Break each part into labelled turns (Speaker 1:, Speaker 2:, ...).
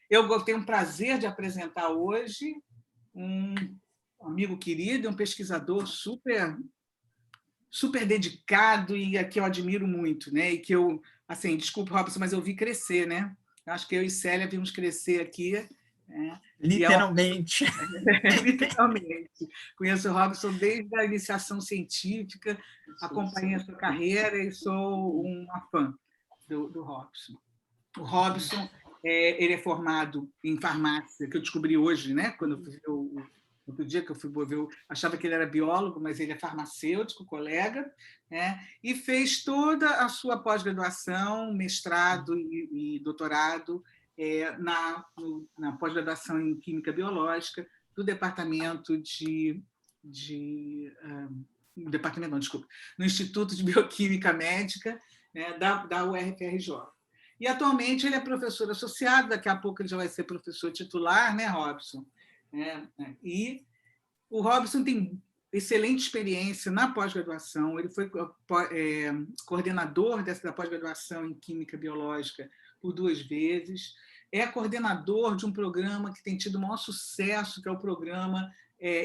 Speaker 1: Eu tenho o prazer de apresentar hoje um amigo querido, um pesquisador super dedicado e a que eu admiro muito, né? E que eu, assim, desculpa, Robson, mas eu vi crescer, né? Acho que eu e Célia vimos crescer aqui, né? E é uma
Speaker 2: Literalmente.
Speaker 1: literalmente. Conheço o Robson desde a iniciação científica, acompanhei a sua carreira e sou uma fã do Robson. O Robson, ele é formado em farmácia, que eu descobri hoje, né? Quando eu fui ver outro dia que eu fui ver, eu achava que ele era biólogo, mas ele é farmacêutico, colega, né? E fez toda a sua pós-graduação, mestrado e doutorado na pós-graduação em Química Biológica do departamento departamento não, desculpa, no Instituto de Bioquímica Médica, né, da UFRJ. E atualmente ele é professor associado, daqui a pouco ele já vai ser professor titular, né, Robson? E o Robson tem excelente experiência na pós-graduação, ele foi coordenador da pós-graduação em Química Biológica por 2 vezes, é coordenador de um programa que tem tido o maior sucesso, que é o programa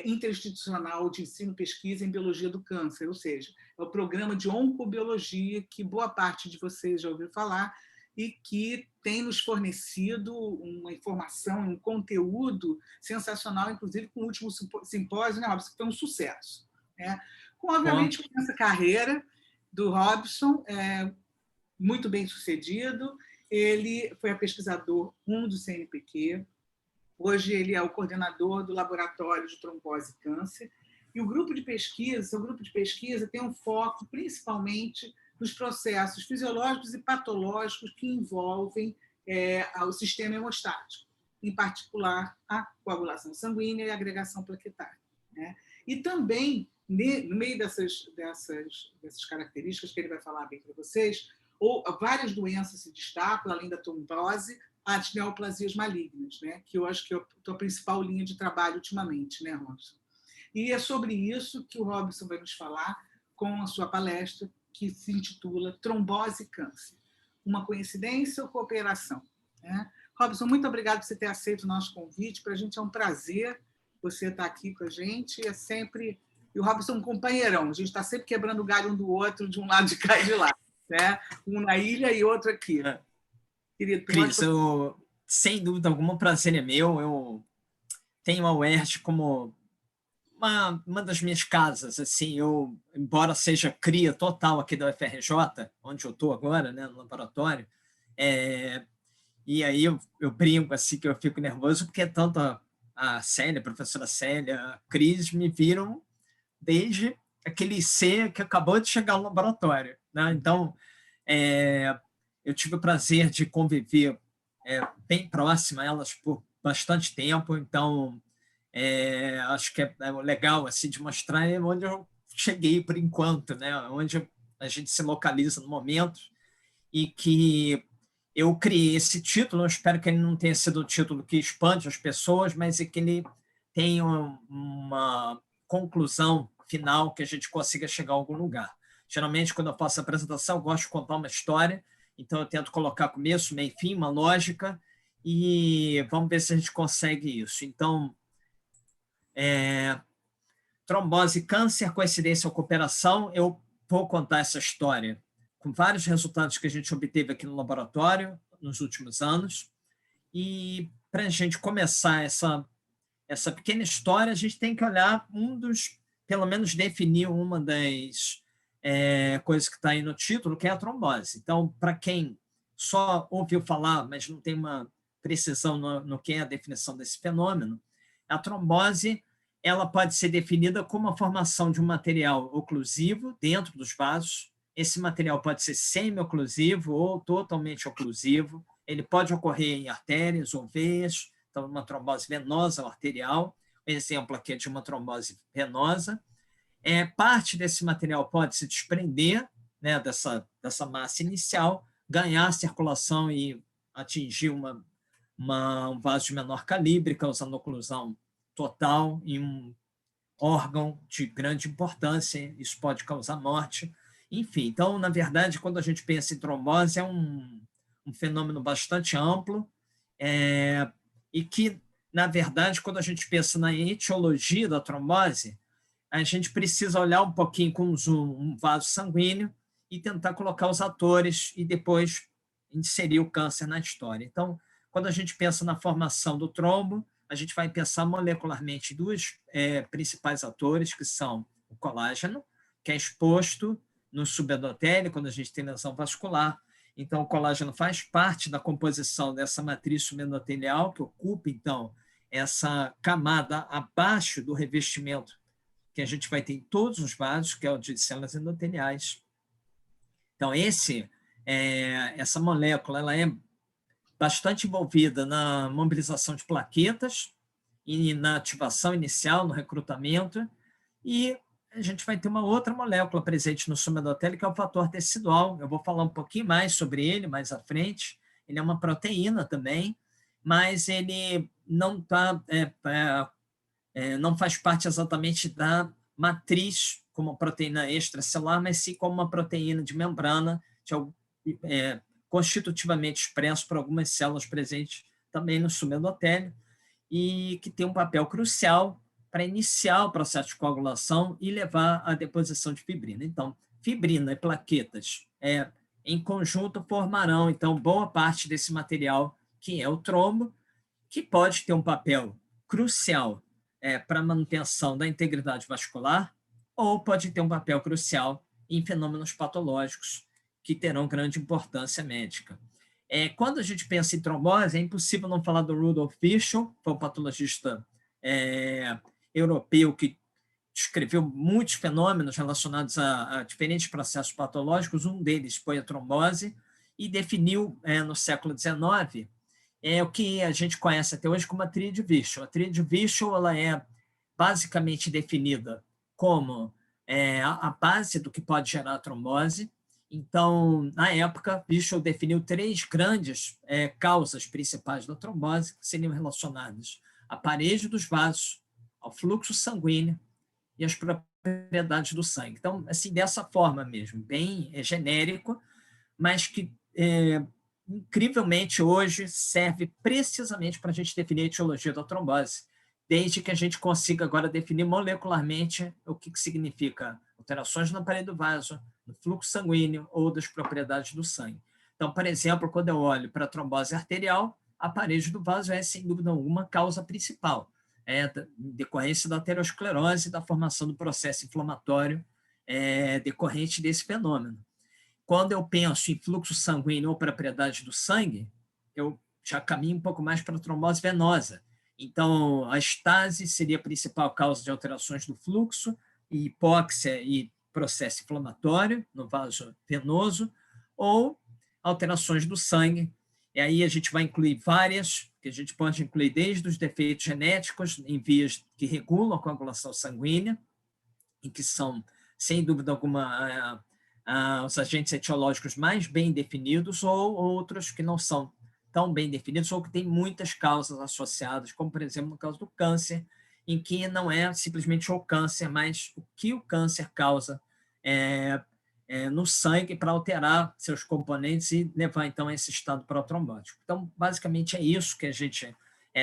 Speaker 1: interinstitucional de ensino e pesquisa em biologia do câncer, ou seja, é o programa de oncobiologia que boa parte de vocês já ouviu falar, e que tem nos fornecido uma informação, um conteúdo sensacional, inclusive com o último simpósio, né, Robson, que foi um sucesso. Né? Obviamente, com essa carreira do Robson, muito bem sucedido, ele foi pesquisador 1 do CNPq, hoje ele é o coordenador do Laboratório de Trombose e Câncer, e o grupo de pesquisa tem um foco principalmente nos processos fisiológicos e patológicos que envolvem o sistema hemostático, em particular a coagulação sanguínea e a agregação plaquetária. Né? E também, no meio dessas características que ele vai falar bem para vocês, várias doenças se destacam, além da trombose, as neoplasias malignas, né? Que eu acho que é a tua principal linha de trabalho ultimamente, né, Robson? E é sobre isso que o Robson vai nos falar com a sua palestra, que se intitula Trombose e Câncer. Uma coincidência ou cooperação? Né? Robson, muito obrigado por você ter aceito o nosso convite. Para a gente é um prazer você estar aqui com a gente. É sempre... E o Robson é um companheirão. A gente está sempre quebrando o galho um do outro, de um lado de cá e de lá. Né? Um na ilha e outro aqui.
Speaker 2: Querido, Cris, sem dúvida alguma, o prazer é meu. Eu tenho a UERJ como uma das minhas casas, assim, embora seja cria total aqui da UFRJ, onde eu estou agora, né, no laboratório, e aí eu brinco, assim, que eu fico nervoso, porque tanto a Célia, a professora Célia, a Cris, me viram desde aquele C que acabou de chegar no laboratório, né? Então, eu tive o prazer de conviver bem próximo a elas por bastante tempo, então acho que é legal assim, de mostrar onde eu cheguei por enquanto, né? Onde a gente se localiza no momento, e que eu criei esse título. Eu espero que ele não tenha sido o título que espante as pessoas, mas é que ele tenha uma conclusão final, que a gente consiga chegar a algum lugar. Geralmente, quando eu faço a apresentação, eu gosto de contar uma história, então eu tento colocar começo, meio e fim, uma lógica, e vamos ver se a gente consegue isso. Então, trombose, câncer, coincidência ou cooperação, eu vou contar essa história com vários resultados que a gente obteve aqui no laboratório nos últimos anos. E para a gente começar essa pequena história, a gente tem que olhar pelo menos definir uma das coisas que está aí no título, que é a trombose. Então, para quem só ouviu falar, mas não tem uma precisão no que é a definição desse fenômeno, a trombose ela pode ser definida como a formação de um material oclusivo dentro dos vasos. Esse material pode ser semi-oclusivo ou totalmente oclusivo. Ele pode ocorrer em artérias ou veias, então uma trombose venosa ou arterial. Um exemplo aqui é de uma trombose venosa. Parte desse material pode se desprender, né, dessa massa inicial, ganhar circulação e atingir um vaso de menor calibre, causando oclusão total em um órgão de grande importância. Isso pode causar morte. Enfim, então, na verdade, quando a gente pensa em trombose, é um fenômeno bastante amplo e que, na verdade, quando a gente pensa na etiologia da trombose, a gente precisa olhar um pouquinho com um zoom um vaso sanguíneo e tentar colocar os atores e depois inserir o câncer na história. Então, quando a gente pensa na formação do trombo, a gente vai pensar molecularmente dois principais atores, que são o colágeno, que é exposto no subendotélio, quando a gente tem lesão vascular. Então, o colágeno faz parte da composição dessa matriz subendotelial, que ocupa, então, essa camada abaixo do revestimento que a gente vai ter em todos os vasos, que é o de células endoteliais. Então, essa molécula ela é bastante envolvida na mobilização de plaquetas e na ativação inicial, no recrutamento, e a gente vai ter uma outra molécula presente no subendotélio, que é o fator tecidual. Eu vou falar um pouquinho mais sobre ele mais à frente. Ele é uma proteína também, mas ele não não faz parte exatamente da matriz como proteína extracelular, mas sim como uma proteína de membrana, constitutivamente expresso por algumas células presentes também no subendotélio, e que tem um papel crucial para iniciar o processo de coagulação e levar à deposição de fibrina. Então, fibrina e plaquetas em conjunto formarão, então, boa parte desse material que é o trombo, que pode ter um papel crucial para a manutenção da integridade vascular, ou pode ter um papel crucial em fenômenos patológicos que terão grande importância médica. Quando a gente pensa em trombose, é impossível não falar do Rudolf Virchow, que foi um patologista europeu que descreveu muitos fenômenos relacionados a diferentes processos patológicos. Um deles foi a trombose, e definiu, no século XIX, o que a gente conhece até hoje como a tríade Virchow. A tríade Virchow ela é basicamente definida como a base do que pode gerar a trombose. Então, na época, Virchow definiu 3 grandes causas principais da trombose, que seriam relacionadas à parede dos vasos, ao fluxo sanguíneo e às propriedades do sangue. Então, assim, dessa forma mesmo, bem genérico, mas que incrivelmente hoje serve precisamente para a gente definir a etiologia da trombose, desde que a gente consiga agora definir molecularmente o que significa alterações na parede do vaso, no fluxo sanguíneo ou das propriedades do sangue. Então, por exemplo, quando eu olho para a trombose arterial, a parede do vaso é, sem dúvida alguma, causa principal, em decorrência da aterosclerose e da formação do processo inflamatório decorrente desse fenômeno. Quando eu penso em fluxo sanguíneo ou propriedade do sangue, eu já caminho um pouco mais para a trombose venosa. Então, a estase seria a principal causa de alterações do fluxo, e hipóxia e processo inflamatório no vaso venoso, ou alterações do sangue. E aí a gente vai incluir várias, que a gente pode incluir desde os defeitos genéticos em vias que regulam a coagulação sanguínea, e que são, sem dúvida alguma, os agentes etiológicos mais bem definidos, ou outros que não são tão bem definidos, ou que têm muitas causas associadas, como, por exemplo, no caso do câncer, em que não é simplesmente o câncer, mas o que o câncer causa no sangue para alterar seus componentes e levar, então, a esse estado protrombótico. Então, basicamente, é isso que a gente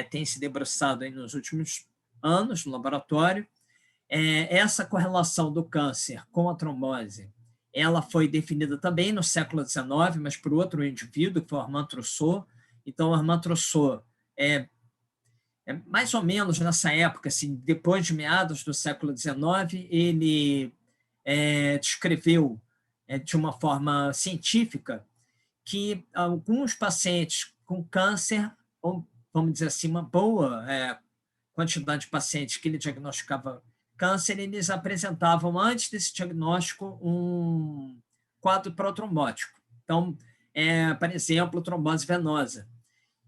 Speaker 2: tem se debruçado aí nos últimos anos no laboratório. Essa correlação do câncer com a trombose, ela foi definida também no século XIX, mas por outro indivíduo, que foi o Armand Trousseau. Então, o Armand Trousseau mais ou menos nessa época, assim, depois de meados do século XIX, ele descreveu de uma forma científica que alguns pacientes com câncer, ou vamos dizer assim, uma boa quantidade de pacientes que ele diagnosticava câncer, eles apresentavam, antes desse diagnóstico, um quadro protrombótico. Então, por exemplo, trombose venosa.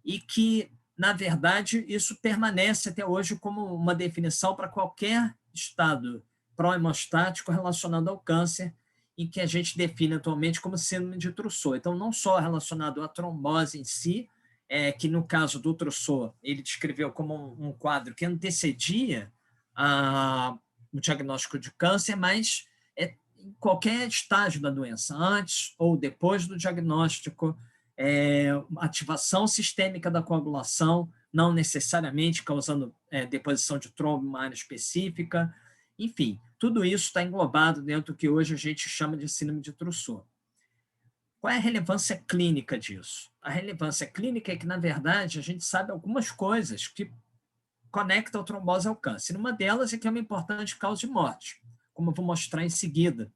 Speaker 2: E que, na verdade, isso permanece até hoje como uma definição para qualquer estado pró-hemostático relacionado ao câncer, em que a gente define atualmente como síndrome de Trousseau. Então, não só relacionado à trombose em si, que no caso do Trousseau, ele descreveu como um quadro que antecedia o diagnóstico de câncer, mas em qualquer estágio da doença, antes ou depois do diagnóstico, ativação sistêmica da coagulação, não necessariamente causando deposição de trombo em uma área específica. Enfim, tudo isso está englobado dentro do que hoje a gente chama de síndrome de Trousseau. Qual é a relevância clínica disso? A relevância clínica é que, na verdade, a gente sabe algumas coisas que conectam a trombose ao câncer. Uma delas é que é uma importante causa de morte, como eu vou mostrar em seguida.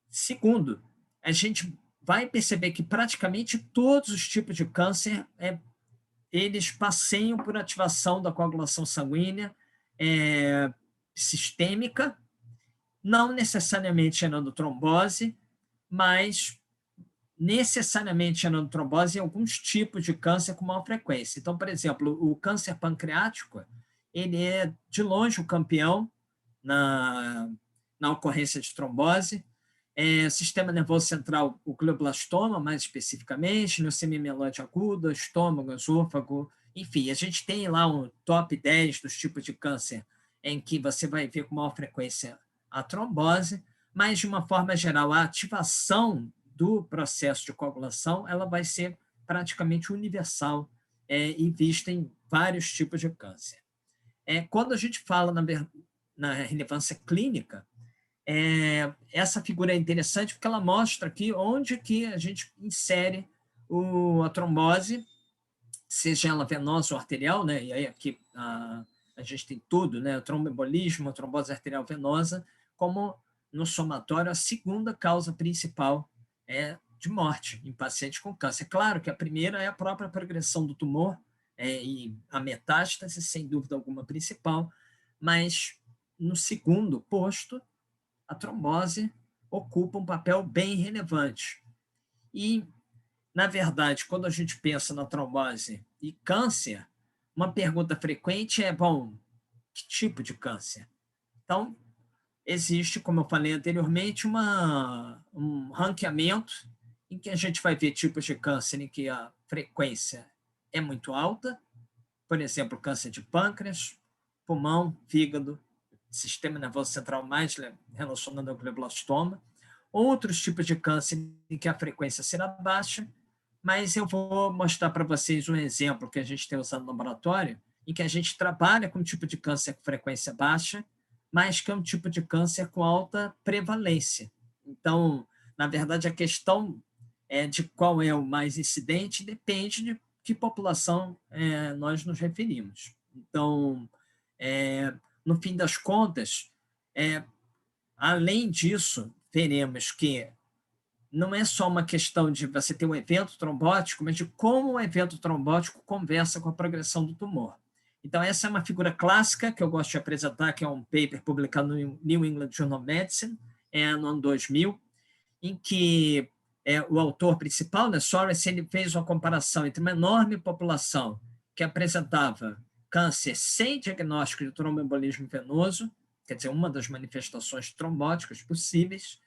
Speaker 2: Segundo, a gente vai perceber que praticamente todos os tipos de câncer eles passeiam por ativação da coagulação sanguínea sistêmica, não necessariamente gerando trombose, mas necessariamente gerando trombose em alguns tipos de câncer com maior frequência. Então, por exemplo, o câncer pancreático, ele é de longe o campeão na ocorrência de trombose. Sistema nervoso central, o glioblastoma, mais especificamente, leucemia mieloide aguda, estômago, esôfago, enfim, a gente tem lá um top 10 dos tipos de câncer em que você vai ver com maior frequência a trombose, mas, de uma forma geral, a ativação do processo de coagulação ela vai ser praticamente universal e vista em vários tipos de câncer. Quando a gente fala na relevância clínica, essa figura é interessante porque ela mostra aqui onde que a gente insere a trombose, seja ela venosa ou arterial, né? E aí aqui a gente tem tudo, né? O tromboembolismo, a trombose arterial venosa, como no somatório a segunda causa principal de morte em pacientes com câncer. Claro que a primeira é a própria progressão do tumor e a metástase, sem dúvida alguma, principal, mas no segundo posto, a trombose ocupa um papel bem relevante. E, na verdade, quando a gente pensa na trombose e câncer, uma pergunta frequente é, que tipo de câncer? Então, existe, como eu falei anteriormente, um ranqueamento em que a gente vai ver tipos de câncer em que a frequência é muito alta, por exemplo, câncer de pâncreas, pulmão, fígado, sistema nervoso central mais relacionado ao glioblastoma, outros tipos de câncer em que a frequência será baixa, mas eu vou mostrar para vocês um exemplo que a gente tem usado no laboratório, em que a gente trabalha com um tipo de câncer com frequência baixa, mas que é um tipo de câncer com alta prevalência. Então, na verdade, a questão de qual é o mais incidente depende de que população nós nos referimos. Então, no fim das contas, além disso, veremos que não é só uma questão de você ter um evento trombótico, mas de como o evento trombótico conversa com a progressão do tumor. Então, essa é uma figura clássica que eu gosto de apresentar, que é um paper publicado no New England Journal of Medicine, no ano 2000, em que o autor principal, né, Soros, ele fez uma comparação entre uma enorme população que apresentava câncer sem diagnóstico de tromboembolismo venoso, quer dizer, uma das manifestações trombóticas possíveis,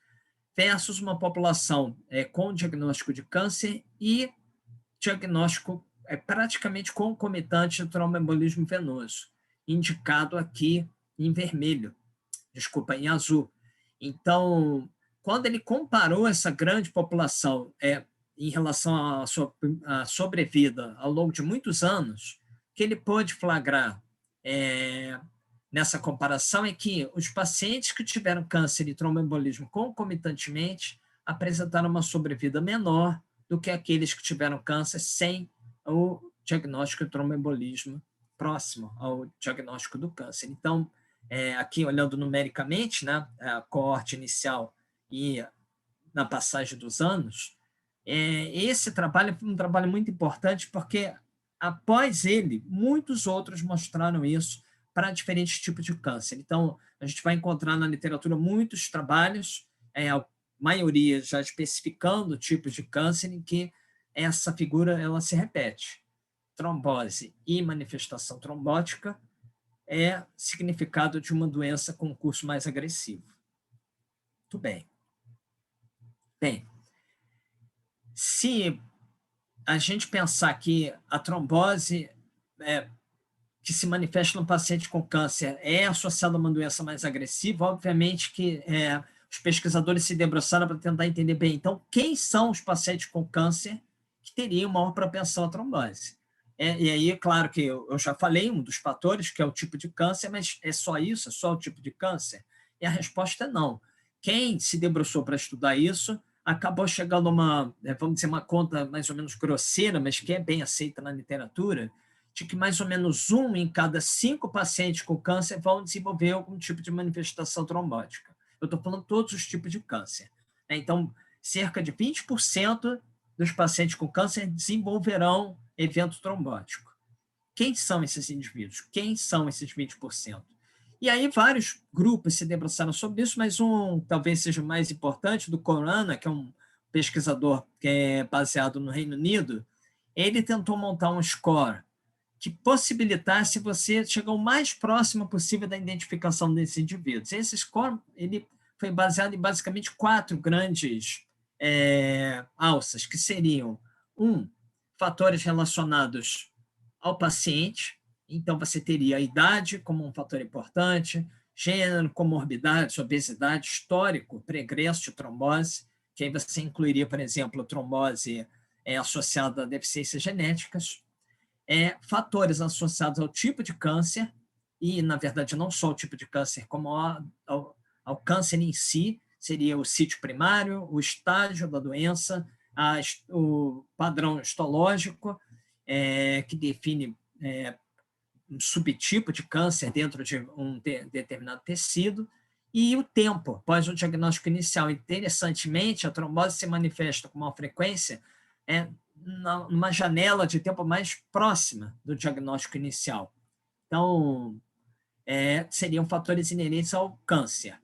Speaker 2: versus uma população com diagnóstico de câncer e diagnóstico praticamente concomitante de tromboembolismo venoso, indicado aqui em vermelho, em azul. Então, quando ele comparou essa grande população em relação à sobrevida ao longo de muitos anos, que ele pôde flagrar nessa comparação é que os pacientes que tiveram câncer e tromboembolismo concomitantemente apresentaram uma sobrevida menor do que aqueles que tiveram câncer sem o diagnóstico de tromboembolismo próximo ao diagnóstico do câncer. Então, aqui olhando numericamente, né, a coorte inicial e na passagem dos anos, esse trabalho foi um trabalho muito importante porque, após ele, muitos outros mostraram isso para diferentes tipos de câncer. Então, a gente vai encontrar na literatura muitos trabalhos, a maioria já especificando tipos de câncer em que essa figura ela se repete. Trombose e manifestação trombótica é significado de uma doença com curso mais agressivo. Muito bem. Bem, se a gente pensar que a trombose que se manifesta no paciente com câncer é associada a uma doença mais agressiva, obviamente que os pesquisadores se debruçaram para tentar entender bem, então, quem são os pacientes com câncer que teriam maior propensão à trombose. E aí, é claro que eu já falei um dos fatores, que é o tipo de câncer, mas é só isso? É só o tipo de câncer? E a resposta é não. Quem se debruçou para estudar isso acabou chegando a uma, vamos dizer, uma conta mais ou menos grosseira, mas que é bem aceita na literatura, de que mais ou menos 1 em cada 5 pacientes com câncer vão desenvolver algum tipo de manifestação trombótica. Eu estou falando todos os tipos de câncer. Então, cerca de 20% dos pacientes com câncer desenvolverão evento trombótico. Quem são esses indivíduos? Quem são esses 20%? E aí vários grupos se debruçaram sobre isso, mas um talvez seja mais importante, do Corona, que é um pesquisador que é baseado no Reino Unido, ele tentou montar um score que possibilitasse você chegar o mais próximo possível da identificação desses indivíduos. Esse score ele foi baseado em basicamente 4 grandes alças, que seriam, fatores relacionados ao paciente, então você teria a idade como um fator importante, gênero, comorbidades, obesidade, histórico, pregresso de trombose, que aí você incluiria, por exemplo, trombose associada a deficiências genéticas, fatores associados ao tipo de câncer, e, na verdade, não só o tipo de câncer, como ao câncer em si, seria o sítio primário, o estágio da doença, o padrão histológico, que define um subtipo de câncer dentro de um determinado tecido, e o tempo após o diagnóstico inicial. Interessantemente, a trombose se manifesta com uma frequência numa janela de tempo mais próxima do diagnóstico inicial. Então, seriam fatores inerentes ao câncer.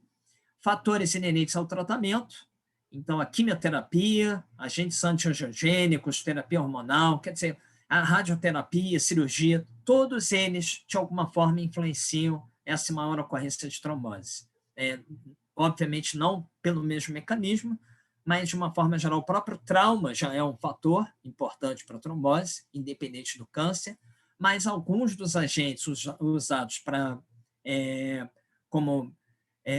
Speaker 2: Fatores inerentes ao tratamento, então a quimioterapia, agentes antiangiogênicos, terapia hormonal, quer dizer, a radioterapia, cirurgia, todos eles, de alguma forma, influenciam essa maior ocorrência de trombose. Obviamente não pelo mesmo mecanismo, mas, de uma forma geral, o próprio trauma já é um fator importante para a trombose, independente do câncer, mas alguns dos agentes usados como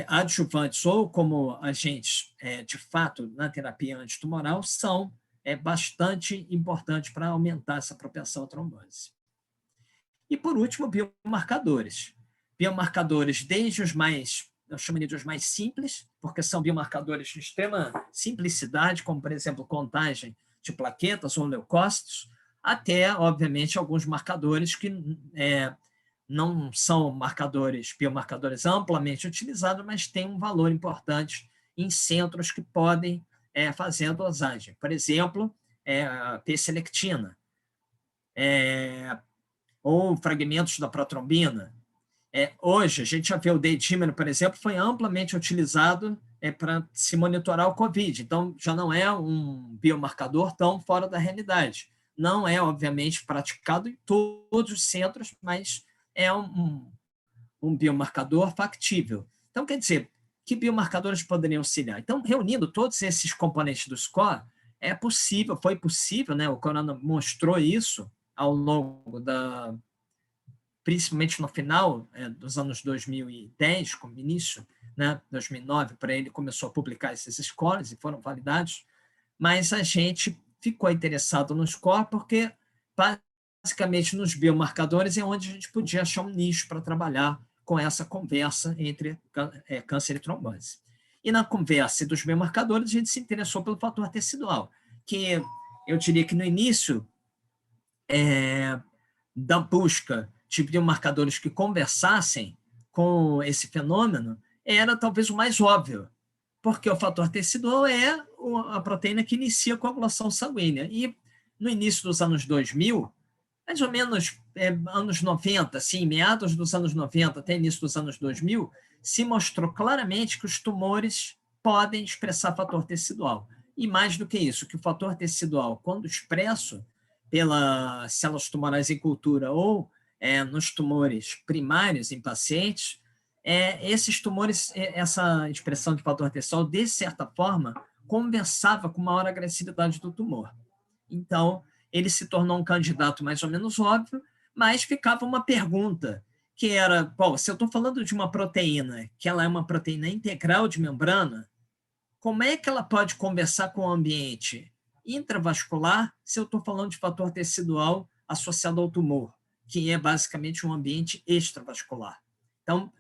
Speaker 2: adjuvantes ou como agentes, de fato, na terapia antitumoral, são bastante importantes para aumentar essa propensão à trombose. E, por último, biomarcadores. Biomarcadores desde os mais, eu chamaria de os mais simples, porque são biomarcadores de extrema simplicidade, como, por exemplo, contagem de plaquetas ou leucócitos, até, obviamente, alguns marcadores que não são biomarcadores amplamente utilizados, mas têm um valor importante em centros que podem fazer a dosagem. Por exemplo, a P-selectina, ou fragmentos da protrombina. Hoje, a gente já vê o D-dímero, por exemplo, foi amplamente utilizado para se monitorar o COVID. Então, já não é um biomarcador tão fora da realidade. Não é, obviamente, praticado em todos os centros, mas é um biomarcador factível. Então, quer dizer, que biomarcadores poderiam auxiliar? Então, reunindo todos esses componentes do score, foi possível, né? O Corona mostrou isso ao longo principalmente no final dos anos 2010, como início, né, 2009, para ele começou a publicar esses scores e foram validados, mas a gente ficou interessado no score porque, basicamente, nos biomarcadores é onde a gente podia achar um nicho para trabalhar com essa conversa entre câncer e trombose. E na conversa dos biomarcadores, a gente se interessou pelo fator tecidual, que eu diria que no início da busca de biomarcadores que conversassem com esse fenômeno, era talvez o mais óbvio, porque o fator tecidual é a proteína que inicia a coagulação sanguínea. E no início dos anos 2000, mais ou menos anos 90, assim, meados dos anos 90 até início dos anos 2000, se mostrou claramente que os tumores podem expressar fator tecidual. E mais do que isso, que o fator tecidual, quando expresso pelas células tumorais em cultura ou nos tumores primários em pacientes, esses tumores, essa expressão de fator tecidual, de certa forma, conversava com maior agressividade do tumor. Então, ele se tornou um candidato mais ou menos óbvio, mas ficava uma pergunta, que era, se eu estou falando de uma proteína, que ela é uma proteína integral de membrana, como é que ela pode conversar com o ambiente intravascular se eu estou falando de fator tecidual associado ao tumor, que é basicamente um ambiente extravascular. Então,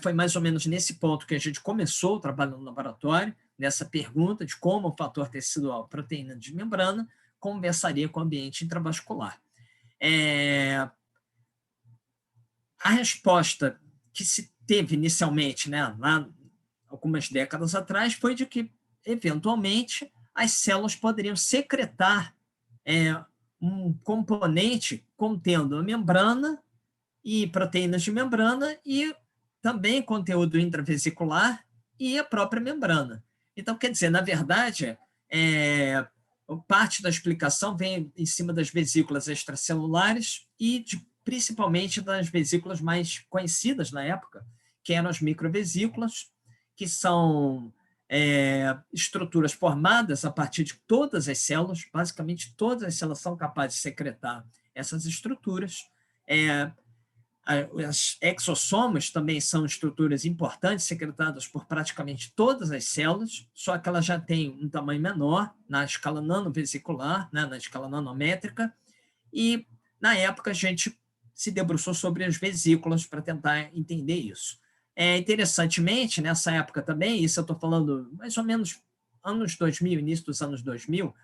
Speaker 2: foi mais ou menos nesse ponto que a gente começou o trabalho no laboratório, nessa pergunta de como o fator tecidual, proteína de membrana, conversaria com o ambiente intravascular. A resposta que se teve inicialmente, né, lá algumas décadas atrás, foi de que, eventualmente, as células poderiam secretar um componente contendo a membrana e proteínas de membrana e também conteúdo intravesicular e a própria membrana. Então, quer dizer, na verdade, parte da explicação vem em cima das vesículas extracelulares e principalmente das vesículas mais conhecidas na época, que eram as microvesículas, que são estruturas formadas a partir de todas as células, basicamente todas as células são capazes de secretar essas estruturas. As exossomos também são estruturas importantes, secretadas por praticamente todas as células, só que elas já têm um tamanho menor na escala nanovesicular, né, na escala nanométrica, e na época a gente se debruçou sobre as vesículas para tentar entender isso. Interessantemente, nessa época também, isso eu estou falando mais ou menos anos 2000, início dos anos 2000,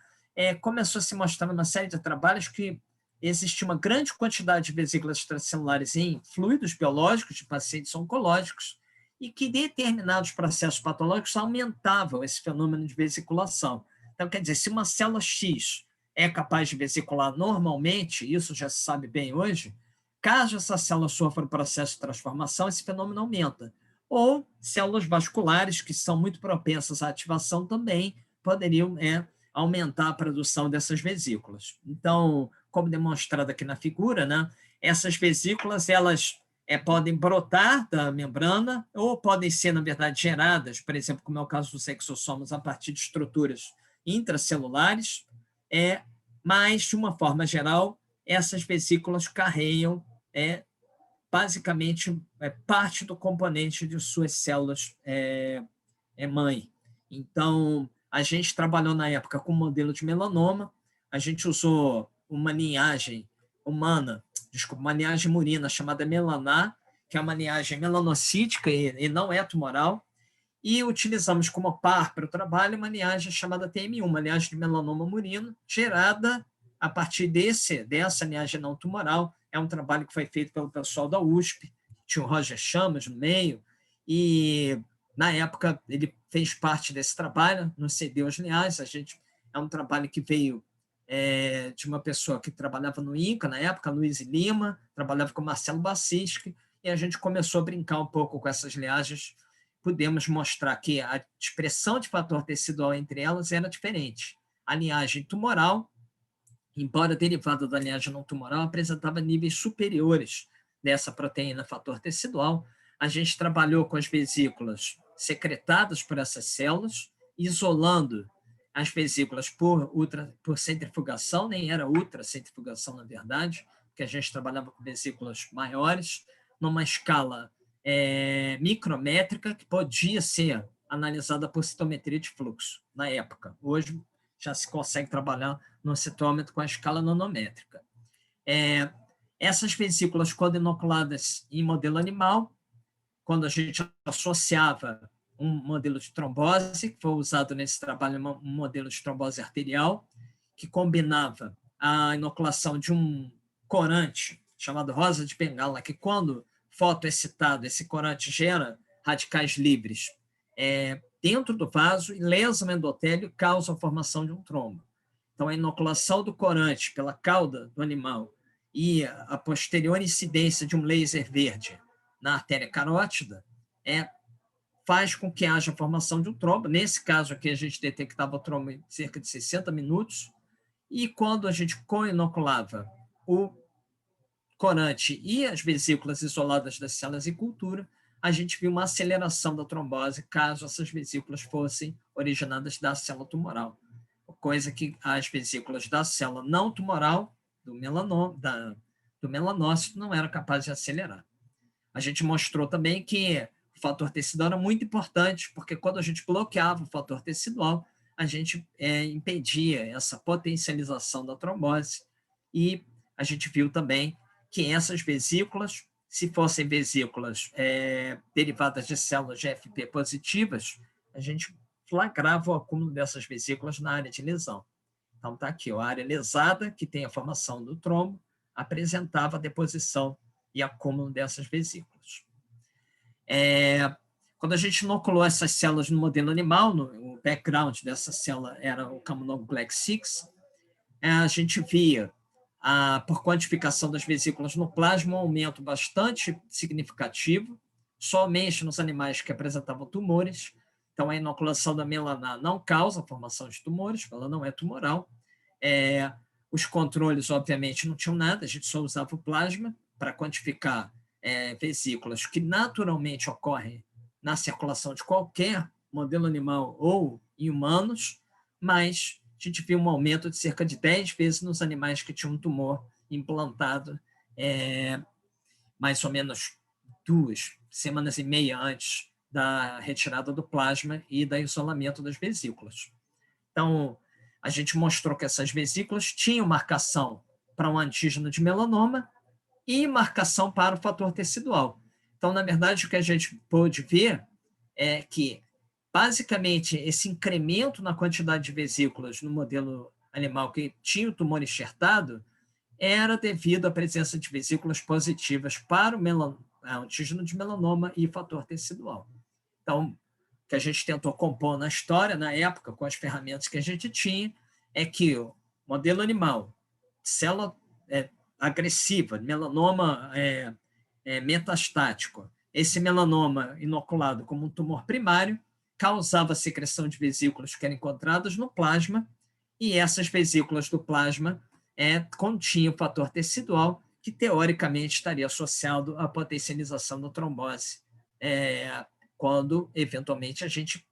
Speaker 2: começou a se mostrar uma série de trabalhos que existia uma grande quantidade de vesículas extracelulares em fluidos biológicos de pacientes oncológicos e que determinados processos patológicos aumentavam esse fenômeno de vesiculação. Então, quer dizer, se uma célula X é capaz de vesicular normalmente, isso já se sabe bem hoje, caso essa célula sofra um processo de transformação, esse fenômeno aumenta. Ou células vasculares, que são muito propensas à ativação, também poderiam aumentar a produção dessas vesículas. Então, como demonstrado aqui na figura, né, essas vesículas elas podem brotar da membrana ou podem ser, na verdade, geradas, por exemplo, como é o caso dos exossomos, a partir de estruturas intracelulares, mas, de uma forma geral, essas vesículas carregam basicamente parte do componente de suas células mãe. Então, a gente trabalhou na época com um modelo de melanoma, a gente usou uma linhagem humana, uma linhagem murina chamada melaná, que é uma linhagem melanocítica e não é tumoral, e utilizamos como par para o trabalho uma linhagem chamada TM1, uma linhagem de melanoma murino, gerada a partir dessa linhagem não tumoral. É um trabalho que foi feito pelo pessoal da USP, tinha o Roger Chamas no meio, e na época ele fez parte desse trabalho, nos cedeu as linhagens. É um trabalho que veio de uma pessoa que trabalhava no INCA, na época, Luiz Lima, trabalhava com Marcelo Baciski, e a gente começou a brincar um pouco com essas linhagens. Pudemos mostrar que a expressão de fator tecidual entre elas era diferente. A linhagem tumoral, embora derivada da linhagem não tumoral, apresentava níveis superiores dessa proteína fator tecidual. A gente trabalhou com as vesículas secretadas por essas células, isolando as vesículas por centrifugação, nem era ultracentrifugação, na verdade, porque a gente trabalhava com vesículas maiores, numa escala micrométrica, que podia ser analisada por citometria de fluxo, na época. Hoje já se consegue trabalhar no citômetro com a escala nanométrica. Essas vesículas, quando inoculadas em modelo animal, quando a gente associava um modelo de trombose, que foi usado nesse trabalho, um modelo de trombose arterial, que combinava a inoculação de um corante chamado rosa de bengala, que quando fotoexcitado, esse corante gera radicais livres dentro do vaso e lesa o endotélio e causa a formação de um trombo. Então, a inoculação do corante pela cauda do animal e a posterior incidência de um laser verde na artéria carótida faz com que haja a formação de um trombo. Nesse caso aqui, a gente detectava o trombo em cerca de 60 minutos, e quando a gente co-inoculava o corante e as vesículas isoladas das células em cultura, a gente viu uma aceleração da trombose caso essas vesículas fossem originadas da célula tumoral, coisa que as vesículas da célula não tumoral, do melanócito, não eram capazes de acelerar. A gente mostrou também que o fator tecidual era muito importante, porque quando a gente bloqueava o fator tecidual, a gente impedia essa potencialização da trombose, e a gente viu também que essas vesículas, se fossem vesículas derivadas de células GFP positivas, a gente flagrava o acúmulo dessas vesículas na área de lesão. Então, está aqui, a área lesada, que tem a formação do trombo, apresentava a deposição e acúmulo dessas vesículas. Quando a gente inoculou essas células no modelo animal, o background dessa célula era o Camundonglex 6, a gente via, por quantificação das vesículas no plasma, um aumento bastante significativo, somente nos animais que apresentavam tumores. Então, a inoculação da Melaná não causa a formação de tumores, ela não é tumoral. Os controles, obviamente, não tinham nada, a gente só usava o plasma para quantificar vesículas que naturalmente ocorrem na circulação de qualquer modelo animal ou em humanos, mas a gente viu um aumento de cerca de 10 vezes nos animais que tinham um tumor implantado, mais ou menos 2 semanas e meia antes da retirada do plasma e do isolamento das vesículas. Então, a gente mostrou que essas vesículas tinham marcação para um antígeno de melanoma e marcação para o fator tecidual. Então, na verdade, o que a gente pôde ver é que, basicamente, esse incremento na quantidade de vesículas no modelo animal que tinha o tumor enxertado era devido à presença de vesículas positivas para o antígeno de melanoma e fator tecidual. Então, o que a gente tentou compor na história, na época, com as ferramentas que a gente tinha, é que o modelo animal, célula agressiva, melanoma metastático, esse melanoma inoculado como um tumor primário, causava secreção de vesículas que eram encontradas no plasma, e essas vesículas do plasma continham o fator tecidual, que teoricamente estaria associado à potencialização da trombose, quando, eventualmente, a gente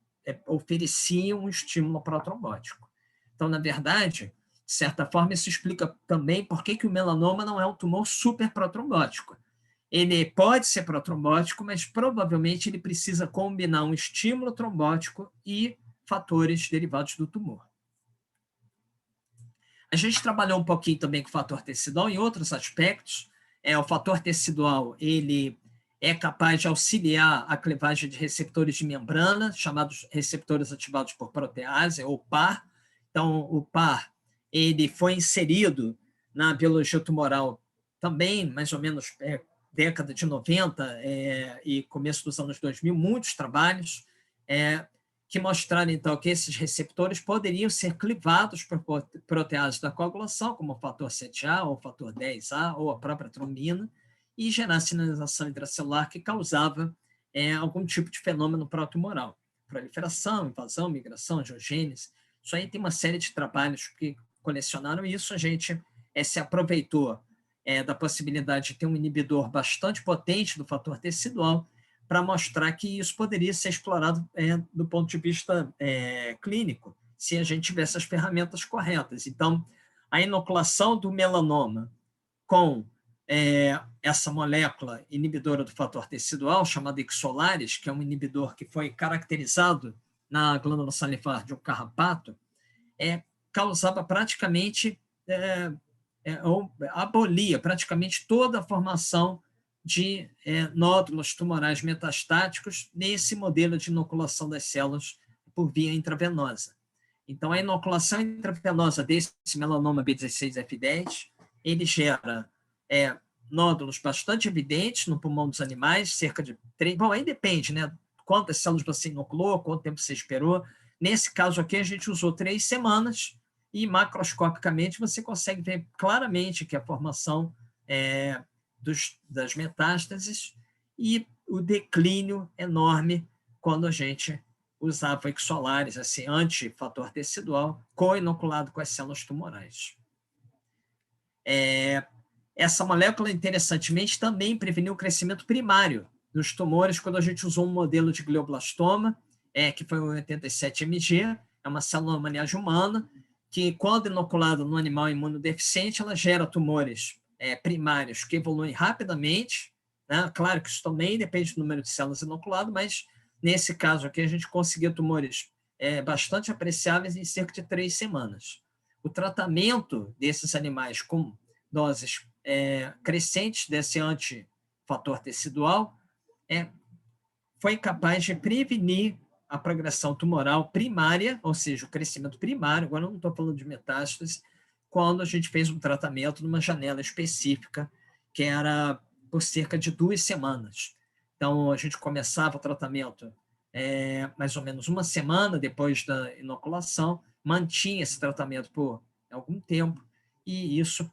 Speaker 2: oferecia um estímulo protrombótico. Então, na verdade, de certa forma, isso explica também por que o melanoma não é um tumor super protrombótico. Ele pode ser protrombótico, mas provavelmente ele precisa combinar um estímulo trombótico e fatores derivados do tumor. A gente trabalhou um pouquinho também com o fator tecidual em outros aspectos. O fator tecidual ele é capaz de auxiliar a clivagem de receptores de membrana, chamados receptores ativados por protease, ou PAR. Então, o PAR ele foi inserido na biologia tumoral também, mais ou menos década de 90 e começo dos anos 2000, muitos trabalhos que mostraram, então, que esses receptores poderiam ser clivados por proteases da coagulação, como o fator 7A, ou o fator 10A, ou a própria trombina, e gerar sinalização intracelular que causava algum tipo de fenômeno protumoral. Proliferação, invasão, migração, angiogênese. Isso aí tem uma série de trabalhos que colecionaram isso. A gente se aproveitou da possibilidade de ter um inibidor bastante potente do fator tecidual para mostrar que isso poderia ser explorado do ponto de vista clínico, se a gente tivesse as ferramentas corretas. Então, a inoculação do melanoma com essa molécula inibidora do fator tecidual, chamada Ixolaris, que é um inibidor que foi caracterizado na glândula salivar de um carrapato, causava praticamente, abolia praticamente toda a formação de nódulos tumorais metastáticos nesse modelo de inoculação das células por via intravenosa. Então, a inoculação intravenosa desse melanoma B16F10, ele gera nódulos bastante evidentes no pulmão dos animais, cerca de 3... Bom, aí depende, né? Quantas células você inoculou, quanto tempo você esperou. Nesse caso aqui, a gente usou 3 semanas e, macroscopicamente, você consegue ver claramente que a formação das metástases e o declínio enorme quando a gente usava Ixolaris, assim, anti-fator tecidual, co-inoculado com as células tumorais. Essa molécula, interessantemente, também preveniu o crescimento primário dos tumores quando a gente usou um modelo de glioblastoma, que foi o 87mg, é uma célula maneagem humana, que, quando inoculada no animal imunodeficiente, ela gera tumores primários que evoluem rapidamente, né? Claro que isso também depende do número de células inoculadas, mas nesse caso aqui a gente conseguiu tumores bastante apreciáveis em cerca de 3 semanas. O tratamento desses animais com doses crescentes desse antifator tecidual foi capaz de prevenir a progressão tumoral primária, ou seja, o crescimento primário, agora não estou falando de metástase, quando a gente fez um tratamento numa janela específica, que era por cerca de 2 semanas. Então, a gente começava o tratamento mais ou menos uma semana depois da inoculação, mantinha esse tratamento por algum tempo, e isso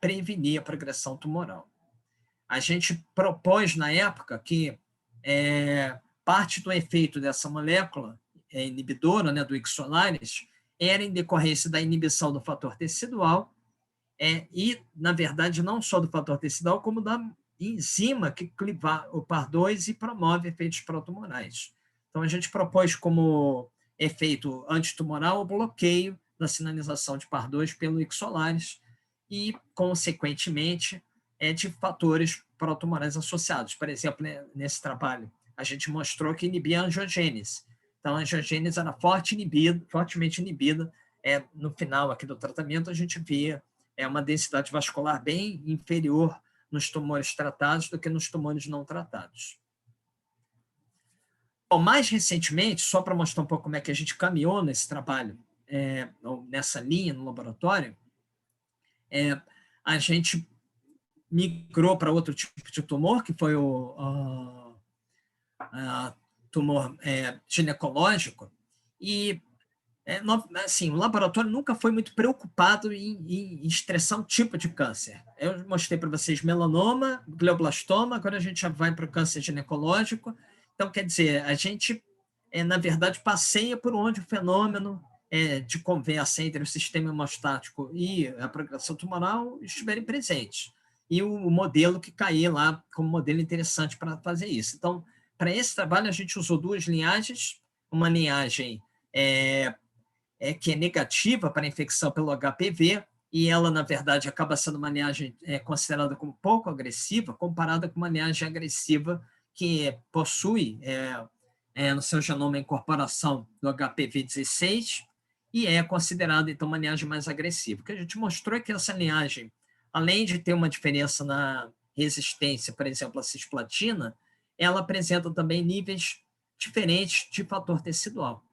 Speaker 2: prevenia a progressão tumoral. A gente propôs, na época, que parte do efeito dessa molécula inibidora, né, do Ixolaris, era em decorrência da inibição do fator tecidual e, na verdade, não só do fator tecidual, como da enzima que cliva o PAR2 e promove efeitos protumorais. Então, a gente propôs como efeito antitumoral o bloqueio da sinalização de PAR2 pelo Ixolaris e, consequentemente, de fatores protumorais associados. Por exemplo, nesse trabalho, a gente mostrou que inibia a angiogênese. Então, a angiogênese era fortemente inibida. No final aqui do tratamento, a gente via uma densidade vascular bem inferior nos tumores tratados do que nos tumores não tratados. Bom, mais recentemente, só para mostrar um pouco como é que a gente caminhou nesse trabalho, nessa linha no laboratório, a gente migrou para outro tipo de tumor, que foi o tumor ginecológico, e assim, o laboratório nunca foi muito preocupado em estressar um tipo de câncer. Eu mostrei para vocês melanoma, glioblastoma, agora a gente já vai para o câncer ginecológico. Então, quer dizer, a gente, na verdade, passeia por onde o fenômeno de conversa entre o sistema hemostático e a progressão tumoral estiverem presentes. E o modelo que caía lá como modelo interessante para fazer isso. Então, para esse trabalho, a gente usou 2 linhagens, uma linhagem que é negativa para a infecção pelo HPV, e ela, na verdade, acaba sendo uma linhagem considerada como pouco agressiva, comparada com uma linhagem agressiva que possui no seu genoma a incorporação do HPV-16 e é considerada, então, uma linhagem mais agressiva. O que a gente mostrou é que essa linhagem, além de ter uma diferença na resistência, por exemplo, à cisplatina, ela apresenta também níveis diferentes de fator tecidual.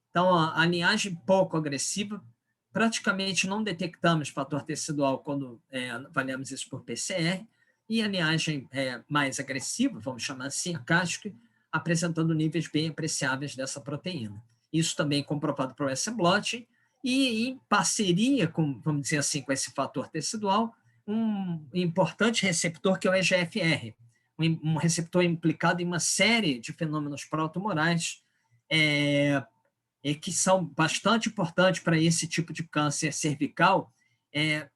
Speaker 2: Então, a linhagem pouco agressiva, praticamente não detectamos fator tecidual quando avaliamos isso por PCR, e a linhagem mais agressiva, vamos chamar assim, a Casque, apresentando níveis bem apreciáveis dessa proteína. Isso também comprovado por esse blot, e em parceria com, vamos dizer assim, com esse fator tecidual, um importante receptor que é o EGFR, um receptor implicado em uma série de fenômenos protumorais, que são bastante importantes para esse tipo de câncer cervical,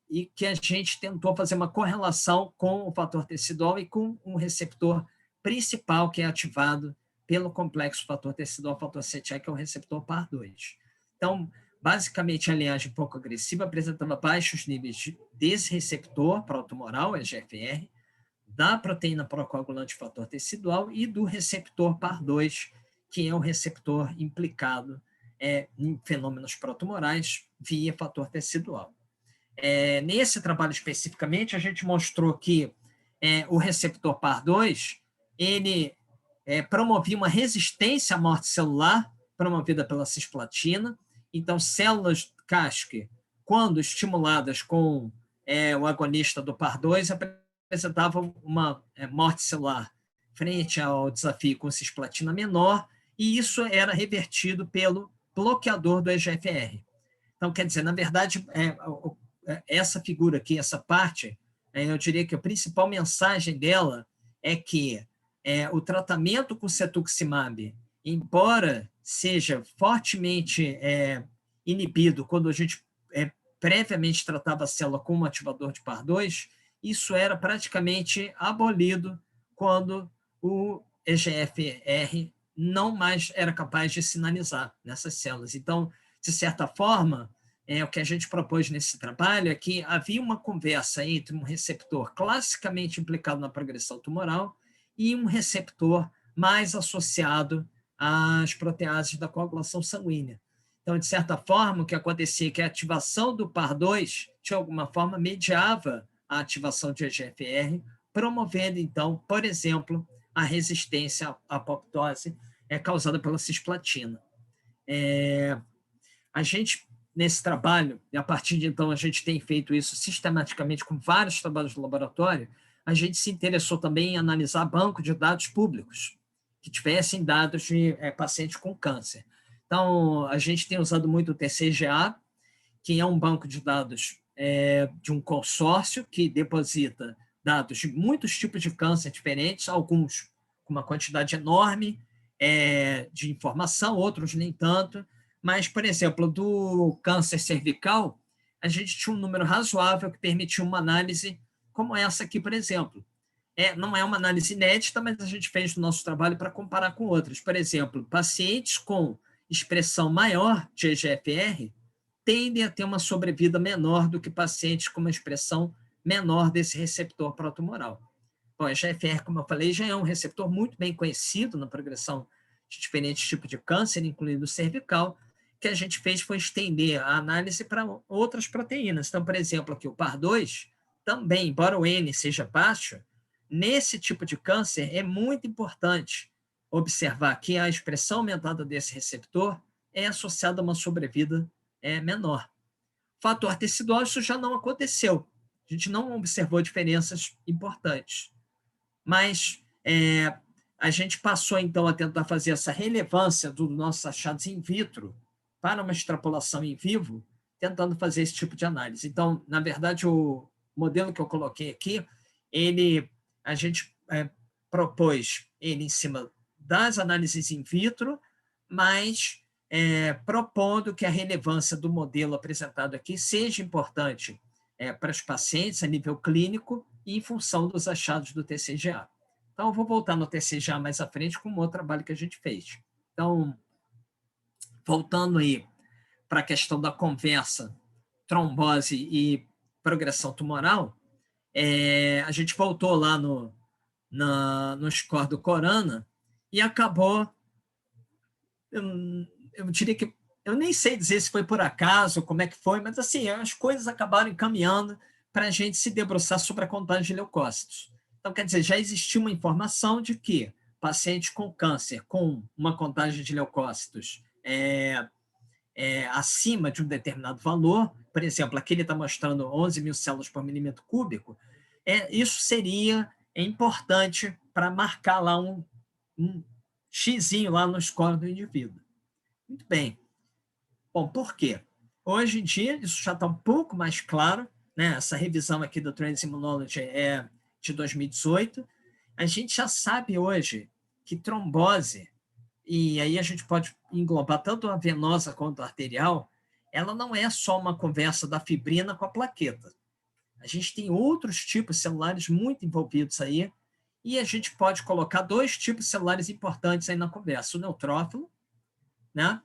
Speaker 2: e que a gente tentou fazer uma correlação com o fator tecidual e com um receptor principal que é ativado pelo complexo fator tecidual, fator CTI, que é o receptor PAR2. Então, basicamente, a linhagem pouco agressiva apresentava baixos níveis desse receptor protumoral, EGFR, da proteína procoagulante fator tecidual e do receptor PAR2, que é o receptor implicado em fenômenos protumorais via fator tecidual. Nesse trabalho especificamente, a gente mostrou que o receptor PAR2 ele promovia uma resistência à morte celular promovida pela cisplatina. Então, células Casque, quando estimuladas com o agonista do PAR2, apresentavam uma morte celular frente ao desafio com cisplatina menor, e isso era revertido pelo bloqueador do EGFR. Então, quer dizer, na verdade, essa figura aqui, essa parte, eu diria que a principal mensagem dela é que o tratamento com cetuximab, embora seja fortemente inibido quando a gente previamente tratava a célula com um ativador de PAR2, isso era praticamente abolido quando o EGFR não mais era capaz de sinalizar nessas células. Então, de certa forma, o que a gente propôs nesse trabalho é que havia uma conversa entre um receptor classicamente implicado na progressão tumoral e um receptor mais associado às proteases da coagulação sanguínea. Então, de certa forma, o que acontecia é que a ativação do PAR2, de alguma forma, mediava a ativação de EGFR, promovendo, então, por exemplo, a resistência à apoptose causada pela cisplatina. A gente, nesse trabalho, e a partir de então a gente tem feito isso sistematicamente com vários trabalhos de laboratório, a gente se interessou também em analisar banco de dados públicos, que tivessem dados de pacientes com câncer. Então, a gente tem usado muito o TCGA, que é um banco de dados de um consórcio que deposita dados de muitos tipos de câncer diferentes, alguns com uma quantidade enorme de informação, outros nem tanto, mas, por exemplo, do câncer cervical, a gente tinha um número razoável que permitia uma análise como essa aqui, por exemplo. Não é uma análise inédita, mas a gente fez o nosso trabalho para comparar com outras. Por exemplo, pacientes com expressão maior de EGFR tendem a ter uma sobrevida menor do que pacientes com uma expressão menor desse receptor protumoral. Bom, a EGFR, como eu falei, já é um receptor muito bem conhecido na progressão de diferentes tipos de câncer, incluindo o cervical. O que a gente fez foi estender a análise para outras proteínas. Então, por exemplo, aqui o PAR2 também, embora o N seja baixo, nesse tipo de câncer é muito importante observar que a expressão aumentada desse receptor é associada a uma sobrevida menor. Fator tecidual, isso já não aconteceu. A gente não observou diferenças importantes. Mas a gente passou, então, a tentar fazer essa relevância dos nossos achados in vitro para uma extrapolação em vivo, tentando fazer esse tipo de análise. Então, na verdade, o modelo que eu coloquei aqui, a gente propôs ele em cima das análises in vitro, mas propondo que a relevância do modelo apresentado aqui seja importante para os pacientes a nível clínico e em função dos achados do TCGA. Então, eu vou voltar no TCGA mais à frente com um outro trabalho que a gente fez. Então, voltando aí para a questão da conversa, trombose e progressão tumoral, a gente voltou lá no score do Corana e acabou, eu diria que, eu nem sei dizer se foi por acaso, como é que foi, mas assim, as coisas acabaram encaminhando para a gente se debruçar sobre a contagem de leucócitos. Então, quer dizer, já existia uma informação de que pacientes com câncer, com uma contagem de leucócitos acima de um determinado valor, por exemplo, aqui ele está mostrando 11 mil células por milímetro cúbico, isso seria importante para marcar lá um xizinho lá no score do indivíduo. Muito bem. Bom, por quê? Hoje em dia, isso já está um pouco mais claro, né? Essa revisão aqui do Trends Immunology é de 2018. A gente já sabe hoje que trombose, e aí a gente pode englobar tanto a venosa quanto a arterial, ela não é só uma conversa da fibrina com a plaqueta. A gente tem outros tipos celulares muito envolvidos aí, e a gente pode colocar dois tipos celulares importantes aí na conversa, o neutrófilo, né?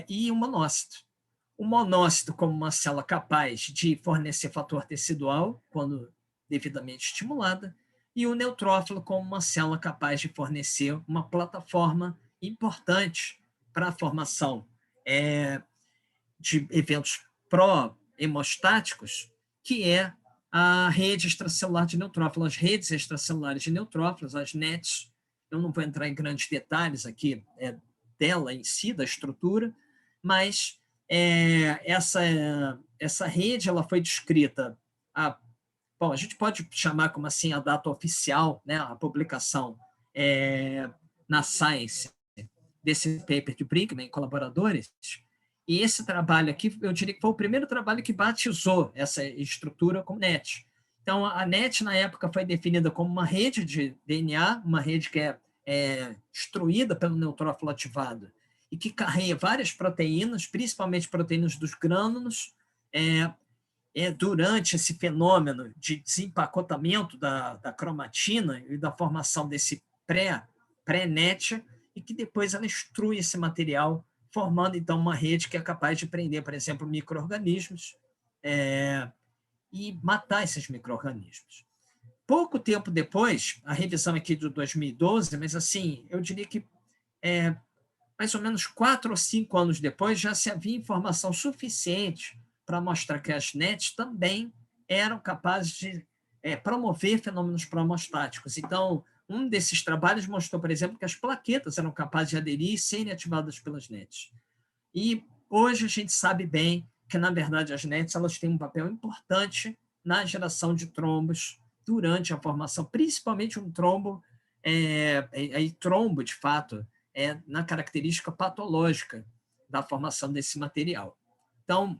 Speaker 2: E o monócito. O monócito como uma célula capaz de fornecer fator tecidual, quando devidamente estimulada, e o neutrófilo como uma célula capaz de fornecer uma plataforma importante para a formação de eventos pró-hemostáticos, que é a rede extracelular de neutrófilo, as redes extracelulares de neutrófilos, as NETs. Eu não vou entrar em grandes detalhes aqui dela em si, da estrutura, mas essa rede ela foi descrita bom, a gente pode chamar como assim a data oficial, né, a publicação na Science desse paper de Brinkman e colaboradores, e esse trabalho aqui, eu diria que foi o primeiro trabalho que batizou essa estrutura como NET. Então, a NET, na época, foi definida como uma rede de DNA, uma rede que é instruída pelo neutrófilo ativado e que carrega várias proteínas, principalmente proteínas dos grânulos, durante esse fenômeno de desempacotamento da cromatina e da formação desse pré-NET, e que depois ela instrui esse material formando, então, uma rede que é capaz de prender, por exemplo, micro-organismos e matar esses micro-organismos. Pouco tempo depois, a revisão aqui de 2012, mas assim, eu diria que mais ou menos 4 ou 5 anos depois, já se havia informação suficiente para mostrar que as NETs também eram capazes de promover fenômenos promostáticos. Então, um desses trabalhos mostrou, por exemplo, que as plaquetas eram capazes de aderir e serem ativadas pelas NETs. E hoje a gente sabe bem que, na verdade, as NETs elas têm um papel importante na geração de trombos durante a formação, principalmente um trombo, trombo, de fato, na característica patológica da formação desse material. Então,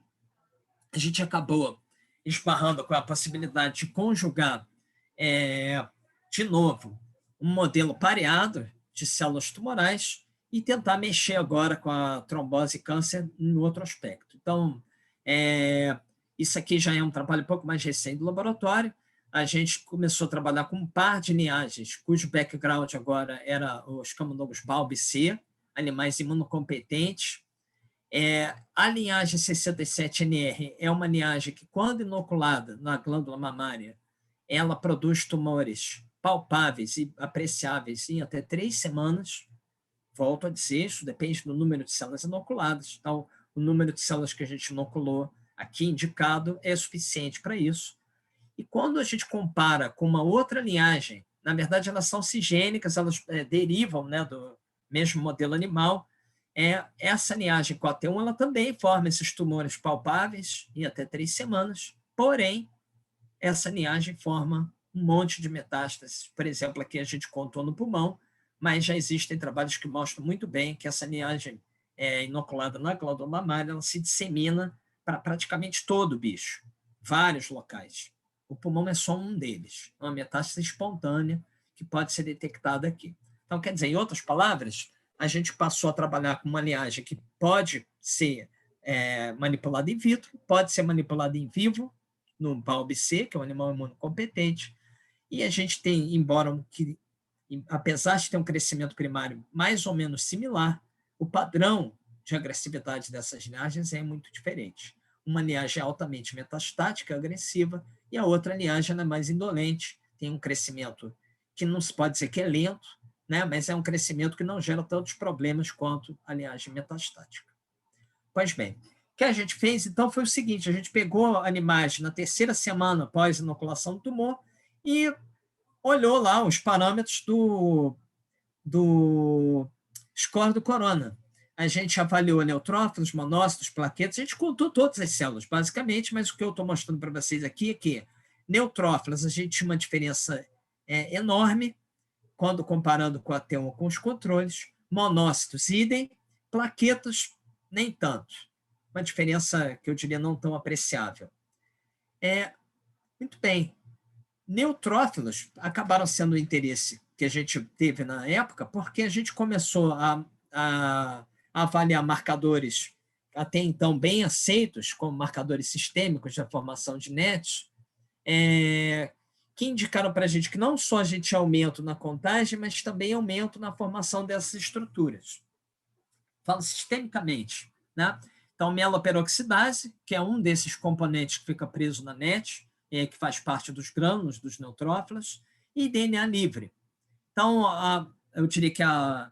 Speaker 2: a gente acabou esbarrando com a possibilidade de conjugar, de novo, um modelo pareado de células tumorais e tentar mexer agora com a trombose e câncer em outro aspecto. Então, isso aqui já é um trabalho um pouco mais recente do laboratório. A gente começou a trabalhar com um par de linhagens, cujo background agora era os camundongos BALB-C, animais imunocompetentes. A linhagem 67NR é uma linhagem que, quando inoculada na glândula mamária, ela produz tumores palpáveis e apreciáveis em até 3 semanas. Volto a dizer, isso depende do número de células inoculadas. Então, o número de células que a gente inoculou aqui indicado é suficiente para isso. E quando a gente compara com uma outra linhagem, na verdade, elas são cisgênicas, elas derivam, né, do mesmo modelo animal. Essa linhagem 4T1 ela também forma esses tumores palpáveis em até 3 semanas, porém, essa linhagem forma um monte de metástases. Por exemplo, aqui a gente contou no pulmão, mas já existem trabalhos que mostram muito bem que essa linhagem inoculada na glândula mamária, ela se dissemina para praticamente todo o bicho, vários locais. O pulmão é só um deles, uma metástase espontânea que pode ser detectada aqui. Então, quer dizer, em outras palavras, a gente passou a trabalhar com uma linhagem que pode ser manipulada in vitro, pode ser manipulada em vivo, no BALB-C, que é um animal imunocompetente, e a gente tem, apesar de ter um crescimento primário mais ou menos similar, o padrão de agressividade dessas linhagens é muito diferente. Uma linhagem é altamente metastática, agressiva, e a outra linhagem é mais indolente, tem um crescimento que não se pode dizer que é lento, né, mas é um crescimento que não gera tantos problemas quanto a linhagem metastática. Pois bem, o que a gente fez, então, foi o seguinte, a gente pegou animais na 3ª semana após a inoculação do tumor e olhou lá os parâmetros do score do corona. A gente avaliou neutrófilos, monócitos, plaquetas, a gente contou todas as células, basicamente, mas o que eu estou mostrando para vocês aqui é que neutrófilos, a gente tinha uma diferença enorme, quando comparando com a T1 com os controles, monócitos, idem, plaquetas, nem tanto. Uma diferença que eu diria não tão apreciável. Muito bem. Neutrófilos acabaram sendo o interesse que a gente teve na época, porque a gente começou a avaliar marcadores até então bem aceitos, como marcadores sistêmicos da formação de NETs, que indicaram para a gente que não só a gente tinha aumento na contagem, mas também aumento na formação dessas estruturas. Falo sistemicamente, né? Então, mieloperoxidase, que é um desses componentes que fica preso na NET, que faz parte dos grânulos dos neutrófilos, e DNA livre. Então, eu diria que a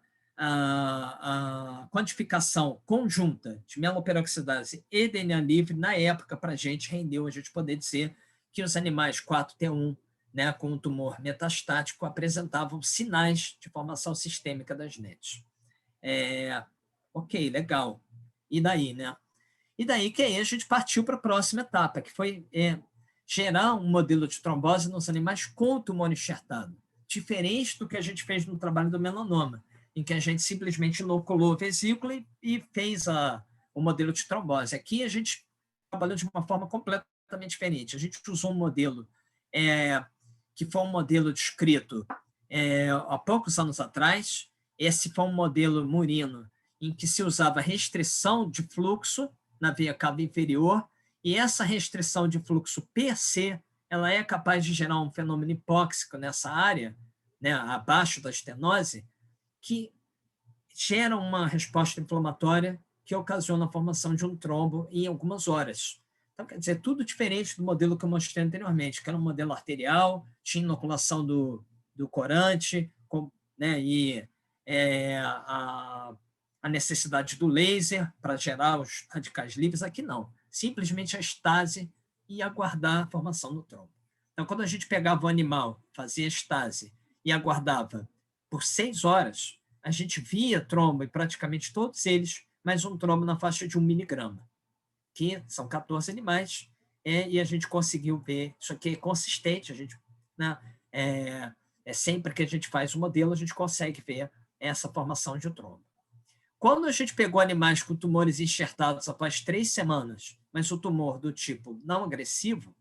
Speaker 2: quantificação conjunta de mieloperoxidase e DNA livre, na época, para a gente, rendeu a gente poder dizer que os animais 4T1, né, com um tumor metastático, apresentavam sinais de formação sistêmica das NETs. Ok, legal. E daí, né? E daí que aí a gente partiu para a próxima etapa, que foi gerar um modelo de trombose nos animais com tumor enxertado, diferente do que a gente fez no trabalho do melanoma, em que a gente simplesmente inoculou a vesícula e fez o modelo de trombose. Aqui a gente trabalhou de uma forma completamente diferente. A gente usou um modelo que foi um modelo descrito há poucos anos atrás. Esse foi um modelo murino em que se usava restrição de fluxo na veia cava inferior, e essa restrição de fluxo per se, ela é capaz de gerar um fenômeno hipóxico nessa área, né, abaixo da estenose, que gera uma resposta inflamatória que ocasiona a formação de um trombo em algumas horas. Então, quer dizer, tudo diferente do modelo que eu mostrei anteriormente, que era um modelo arterial, tinha inoculação do corante, né, e a necessidade do laser para gerar os radicais livres. Aqui não, simplesmente a estase e aguardar a formação do trombo. Então, quando a gente pegava o animal, fazia a estase e aguardava por 6 horas, a gente via trombo em praticamente todos eles, mas um trombo na faixa de 1 miligrama, que são 14 animais, e a gente conseguiu ver, isso aqui é consistente, a gente, né, sempre que a gente faz o modelo, a gente consegue ver essa formação de trombo. Quando a gente pegou animais com tumores enxertados após 3 semanas, mas o tumor do tipo não agressivo,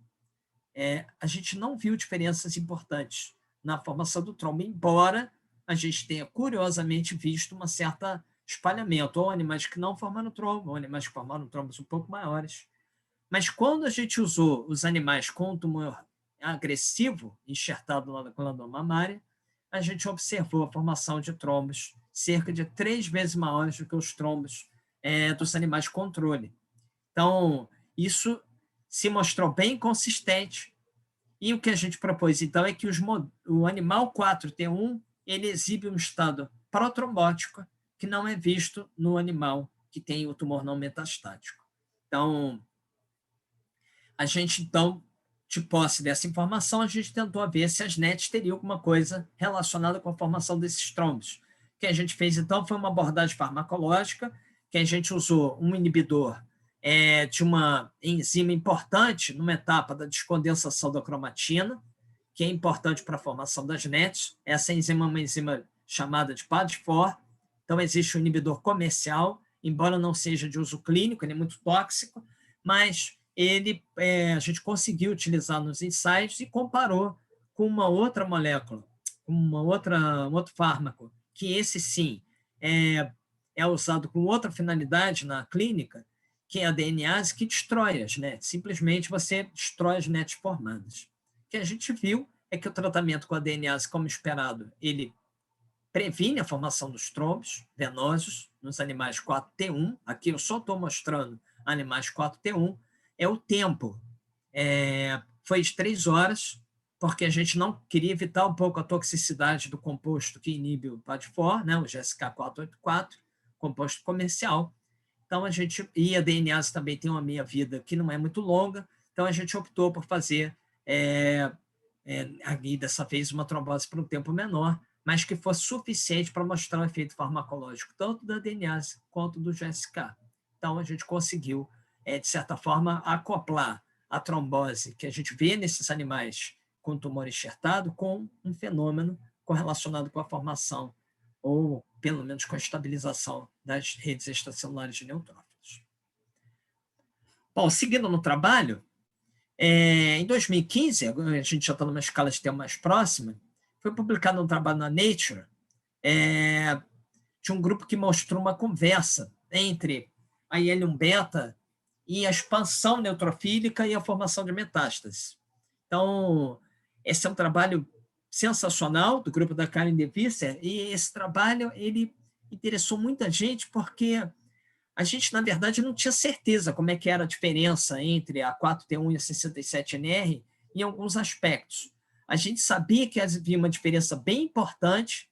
Speaker 2: a gente não viu diferenças importantes na formação do trombo, embora a gente tenha, curiosamente, visto uma certa espalhamento, ou animais que não formaram trombo, ou animais que formaram trombos um pouco maiores. Mas quando a gente usou os animais com tumor agressivo, enxertado na glândula mamária, a gente observou a formação de trombos cerca de 3 vezes maiores do que os trombos dos animais controle. Então, isso se mostrou bem consistente. E o que a gente propôs, então, é que o animal 4T1 ele exibe um estado protrombótico que não é visto no animal que tem o tumor não metastático. Então, a gente, então, de posse dessa informação, a gente tentou ver se as NETs teriam alguma coisa relacionada com a formação desses trombos. O que a gente fez, então, foi uma abordagem farmacológica, que a gente usou um inibidor de uma enzima importante numa etapa da descondensação da cromatina, que é importante para a formação das NETs. Essa enzima é uma enzima chamada de PAD4. Então, existe um inibidor comercial, embora não seja de uso clínico, ele é muito tóxico, mas a gente conseguiu utilizar nos ensaios e comparou com uma outra molécula, um outro fármaco, que esse sim é usado com outra finalidade na clínica, que é a DNase, que destrói as NETs. Simplesmente você destrói as NETs formadas. O que a gente viu é que o tratamento com a DNase, como esperado, ele previne a formação dos trombos venosos nos animais 4T1. Aqui eu só estou mostrando animais 4T1. O tempo foi de 3 horas, porque a gente não queria evitar um pouco a toxicidade do composto que inibe o PAD4, né, o GSK484, composto comercial. Então, a DNase também tem uma meia-vida que não é muito longa, então a gente optou por fazer, aqui, dessa vez, uma trombose por um tempo menor, mas que fosse suficiente para mostrar o efeito farmacológico, tanto da DNase quanto do GSK. Então, a gente conseguiu, de certa forma, acoplar a trombose que a gente vê nesses animais com tumor enxertado com um fenômeno correlacionado com a formação, ou pelo menos com a estabilização das redes extracelulares de neutrófilos. Bom, seguindo no trabalho, em 2015, a gente já está numa escala de tempo mais próxima, foi publicado um trabalho na Nature de um grupo que mostrou uma conversa entre a IL-1β e a expansão neutrofílica e a formação de metástases. Então, esse é um trabalho sensacional do grupo da Karen De Visser, e esse trabalho ele interessou muita gente porque a gente, na verdade, não tinha certeza como é que era a diferença entre a 4T1 e a 67NR em alguns aspectos. A gente sabia que havia uma diferença bem importante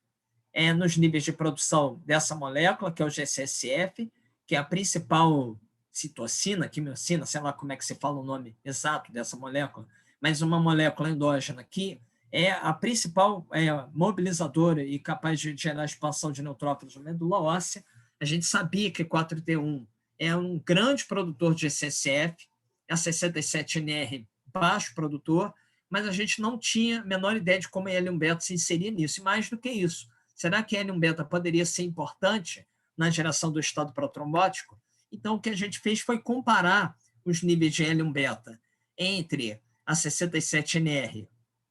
Speaker 2: nos níveis de produção dessa molécula, que é o GCSF, que é a principal citocina, quimiocina, sei lá como é que se fala o nome exato dessa molécula, mas uma molécula endógena que é a principal mobilizadora e capaz de gerar expansão de neutrófilos na medula óssea. A gente sabia que 4T1 é um grande produtor de GCSF, a 67NR baixo produtor, mas a gente não tinha a menor ideia de como a IL-1β se inseria nisso. E mais do que isso, será que a IL-1β poderia ser importante na geração do estado protrombótico? Então, o que a gente fez foi comparar os níveis de IL-1β entre a 67NR,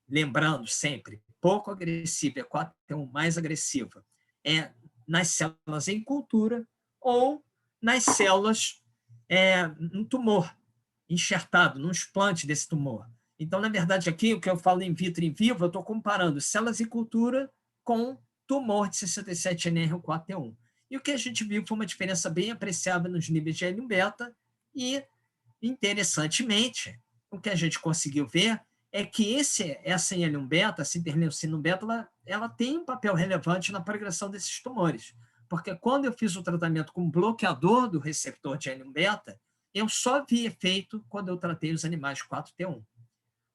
Speaker 2: lembrando sempre, pouco agressiva, a 4T1 mais agressiva, nas células em cultura ou nas células no tumor, enxertado, no explante desse tumor. Então, na verdade, aqui, o que eu falo in vitro e in vivo, eu estou comparando células em cultura com tumor de 67NR ou 4T1. E o que a gente viu foi uma diferença bem apreciável nos níveis de L1-beta e, interessantemente, o que a gente conseguiu ver é que essa L1-beta, essa interleucina 1-beta, ela tem um papel relevante na progressão desses tumores. Porque quando eu fiz o tratamento com bloqueador do receptor de L1-beta, eu só vi efeito quando eu tratei os animais 4T1.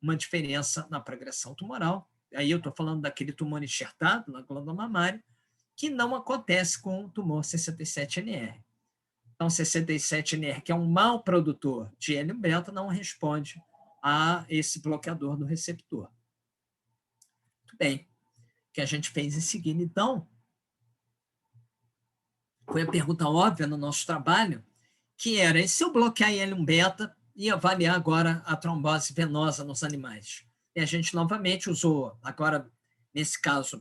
Speaker 2: Uma diferença na progressão tumoral. Aí eu estou falando daquele tumor enxertado na glândula mamária, que não acontece com o tumor 67NR. Então, 67NR, que é um mau produtor de L1-beta, não responde a esse bloqueador do receptor. Muito bem. O que a gente fez em seguida, então, foi a pergunta óbvia no nosso trabalho, que era, e se eu bloquear L1-beta e avaliar agora a trombose venosa nos animais? E a gente novamente usou, agora, nesse caso,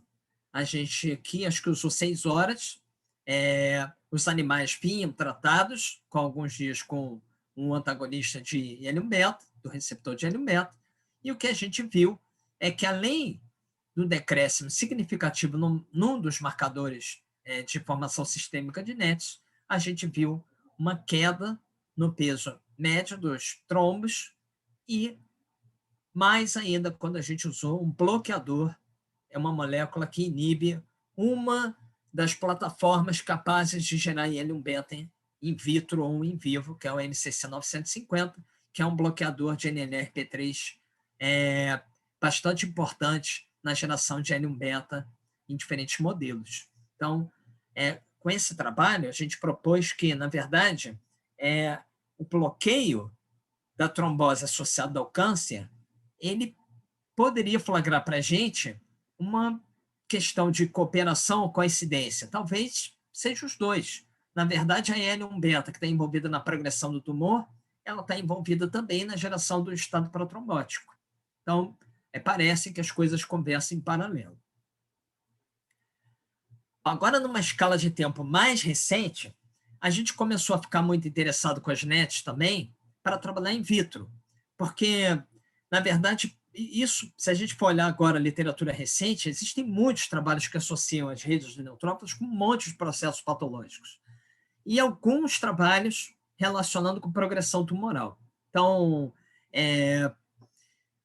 Speaker 2: a gente aqui, acho que usou 6 horas, os animais vinham tratados, com alguns dias com um antagonista de L1-beta, do receptor de L1-beta, e o que a gente viu é que, além do decréscimo significativo num dos marcadores de formação sistêmica de NETs, a gente viu uma queda no peso médio dos trombos e, mais ainda, quando a gente usou um bloqueador, é uma molécula que inibe uma das plataformas capazes de gerar L1-beta in vitro ou in vivo, que é o NCC 950, que é um bloqueador de NLRP3 bastante importante na geração de L1-beta em diferentes modelos. Então, com esse trabalho, a gente propôs que, na verdade, o bloqueio da trombose associada ao câncer, ele poderia flagrar para a gente uma questão de cooperação ou coincidência. Talvez seja os dois. Na verdade, a L1-beta, que está envolvida na progressão do tumor, ela está envolvida também na geração do estado protrombótico. Então, parece que as coisas conversam em paralelo. Agora, numa escala de tempo mais recente, a gente começou a ficar muito interessado com as NETs também para trabalhar in vitro, porque, na verdade, isso, se a gente for olhar agora a literatura recente, existem muitos trabalhos que associam as redes de neutrófilos com um monte de processos patológicos, e alguns trabalhos relacionando com progressão tumoral. Então,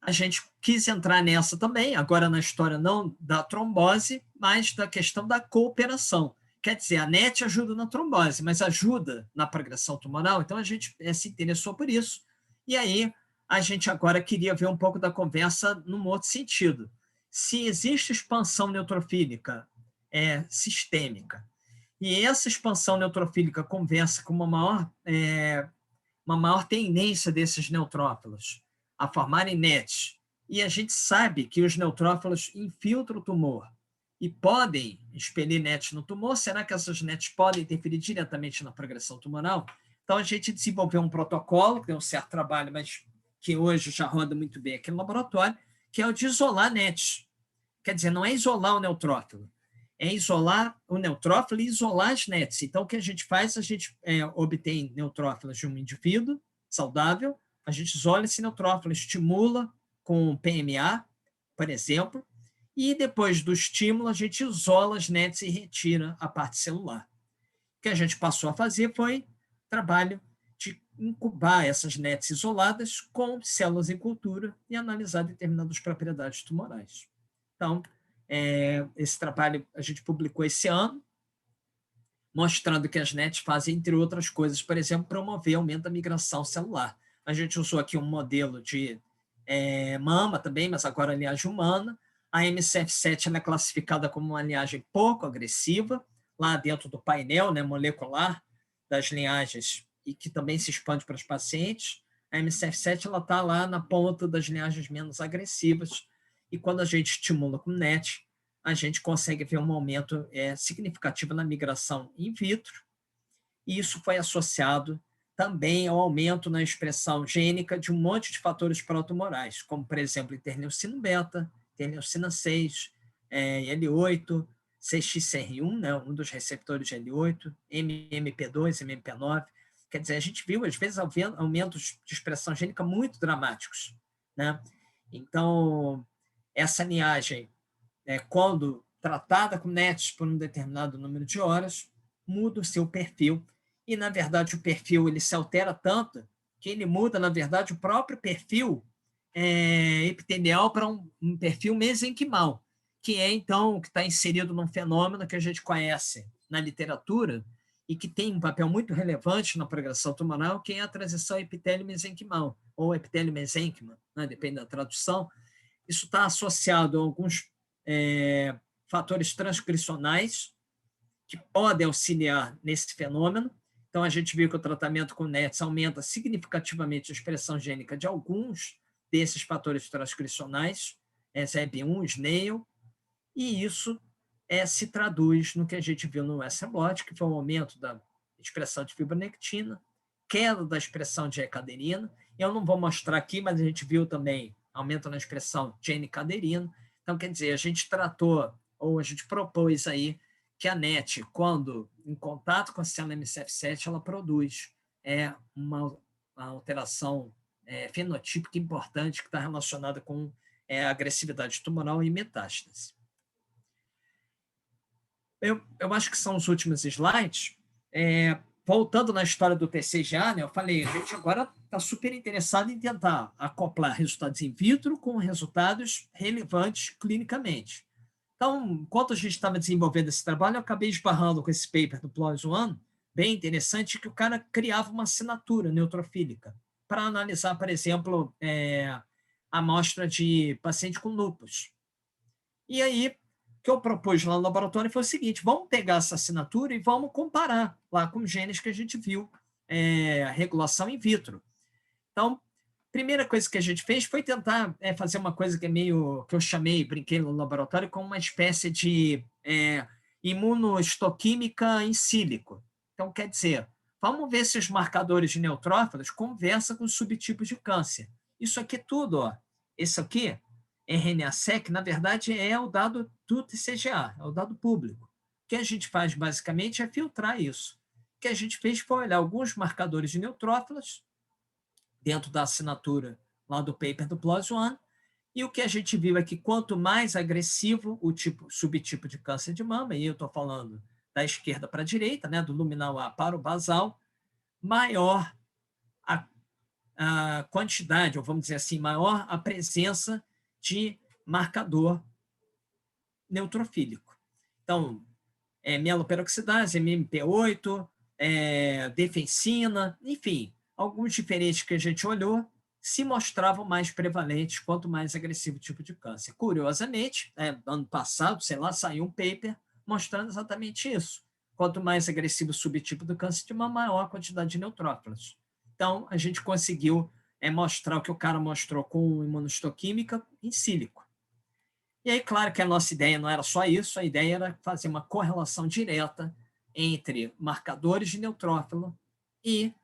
Speaker 2: a gente quis entrar nessa também, agora na história não da trombose, mas da questão da cooperação. Quer dizer, a NET ajuda na trombose, mas ajuda na progressão tumoral, então a gente se interessou por isso. E aí a gente agora queria ver um pouco da conversa num outro sentido. Se existe expansão neutrofílica sistêmica, e essa expansão neutrofílica conversa com uma maior tendência desses neutrófilos a formarem NETs, e a gente sabe que os neutrófilos infiltram o tumor e podem expelir NETs no tumor, será que essas NETs podem interferir diretamente na progressão tumoral? Então, a gente desenvolveu um protocolo, que tem um certo trabalho, mas que hoje já roda muito bem aqui no laboratório, que é o de isolar NETs. Quer dizer, não é isolar o neutrófilo, é isolar o neutrófilo e isolar as NETs. Então, o que a gente faz? A gente obtém neutrófilos de um indivíduo saudável, a gente isola esse neutrófilo, estimula com PMA, por exemplo, e depois do estímulo a gente isola as NETs e retira a parte celular. O que a gente passou a fazer foi trabalho de incubar essas NETs isoladas com células em cultura e analisar determinadas propriedades tumorais. Então, esse trabalho a gente publicou esse ano, mostrando que as NETs fazem, entre outras coisas, por exemplo, promover aumento da migração celular. A gente usou aqui um modelo de mama também, mas agora a linhagem humana. A MCF7 ela é classificada como uma linhagem pouco agressiva, lá dentro do painel molecular das linhagens, e que também se expande para os pacientes. A MCF7 está lá na ponta das linhagens menos agressivas, e quando a gente estimula com NET, a gente consegue ver um aumento significativo na migração in vitro, e isso foi associado também ao aumento na expressão gênica de um monte de fatores protumorais, como, por exemplo, interleucina beta, interleucina 6, L8, CXCR1, um dos receptores de L8, MMP2, MMP9. Quer dizer, a gente viu, às vezes, aumentos de expressão gênica muito dramáticos. Então, essa linhagem, quando tratada com NETs por um determinado número de horas, muda o seu perfil. E, na verdade, o perfil ele se altera tanto que ele muda, na verdade, o próprio perfil epitelial para um perfil mesenquimal, que é, então, que está inserido num fenômeno que a gente conhece na literatura e que tem um papel muito relevante na progressão tumoral, que é a transição epitélio-mesenquimal, ou epitélio-mesênquima, né? Depende da tradução. Isso está associado a alguns fatores transcricionais que podem auxiliar nesse fenômeno. Então, a gente viu que o tratamento com NETs aumenta significativamente a expressão gênica de alguns desses fatores transcricionais, SEB1, SNAIL, e isso se traduz no que a gente viu no SMLOT, que foi um aumento da expressão de fibronectina, queda da expressão de E-caderina. Eu não vou mostrar aqui, mas a gente viu também aumento na expressão de N-caderina. Então, quer dizer, a gente tratou, ou a gente propôs aí, que a NET, quando em contato com a célula MCF7, ela produz uma alteração fenotípica importante que está relacionada com a agressividade tumoral e metástase. Eu acho que são os últimos slides. Voltando na história do TCGA, né, eu falei, a gente agora está super interessado em tentar acoplar resultados in vitro com resultados relevantes clinicamente. Então, enquanto a gente estava desenvolvendo esse trabalho, eu acabei esbarrando com esse paper do PLOS ONE, bem interessante, que o cara criava uma assinatura neutrofílica para analisar, por exemplo, a amostra de paciente com lúpus. E aí, o que eu propus lá no laboratório foi o seguinte, vamos pegar essa assinatura e vamos comparar lá com genes que a gente viu, a regulação in vitro. Então, primeira coisa que a gente fez foi tentar fazer uma coisa que que eu brinquei no laboratório, com uma espécie de imunohistoquímica em sílico. Então, quer dizer, vamos ver se os marcadores de neutrófilos conversam com os subtipos de câncer. Isso aqui tudo, ó, esse aqui, RNA-seq, na verdade, é o dado do TCGA, é o dado público. O que a gente faz, basicamente, é filtrar isso. O que a gente fez foi olhar alguns marcadores de neutrófilos, dentro da assinatura lá do paper do PLOS ONE, e o que a gente viu é que quanto mais agressivo o subtipo de câncer de mama, e eu estou falando da esquerda para a direita, né, do luminal A para o basal, maior a quantidade, ou vamos dizer assim, maior a presença de marcador neutrofílico. Então, mieloperoxidase, MMP8, defensina, enfim, alguns diferentes que a gente olhou se mostravam mais prevalentes quanto mais agressivo o tipo de câncer. Curiosamente, ano passado, sei lá, saiu um paper mostrando exatamente isso. Quanto mais agressivo o subtipo do câncer de mama, maior a quantidade de neutrófilos. Então, a gente conseguiu mostrar o que o cara mostrou com imunohistoquímica em sílico. E aí, claro que a nossa ideia não era só isso, a ideia era fazer uma correlação direta entre marcadores de neutrófilo e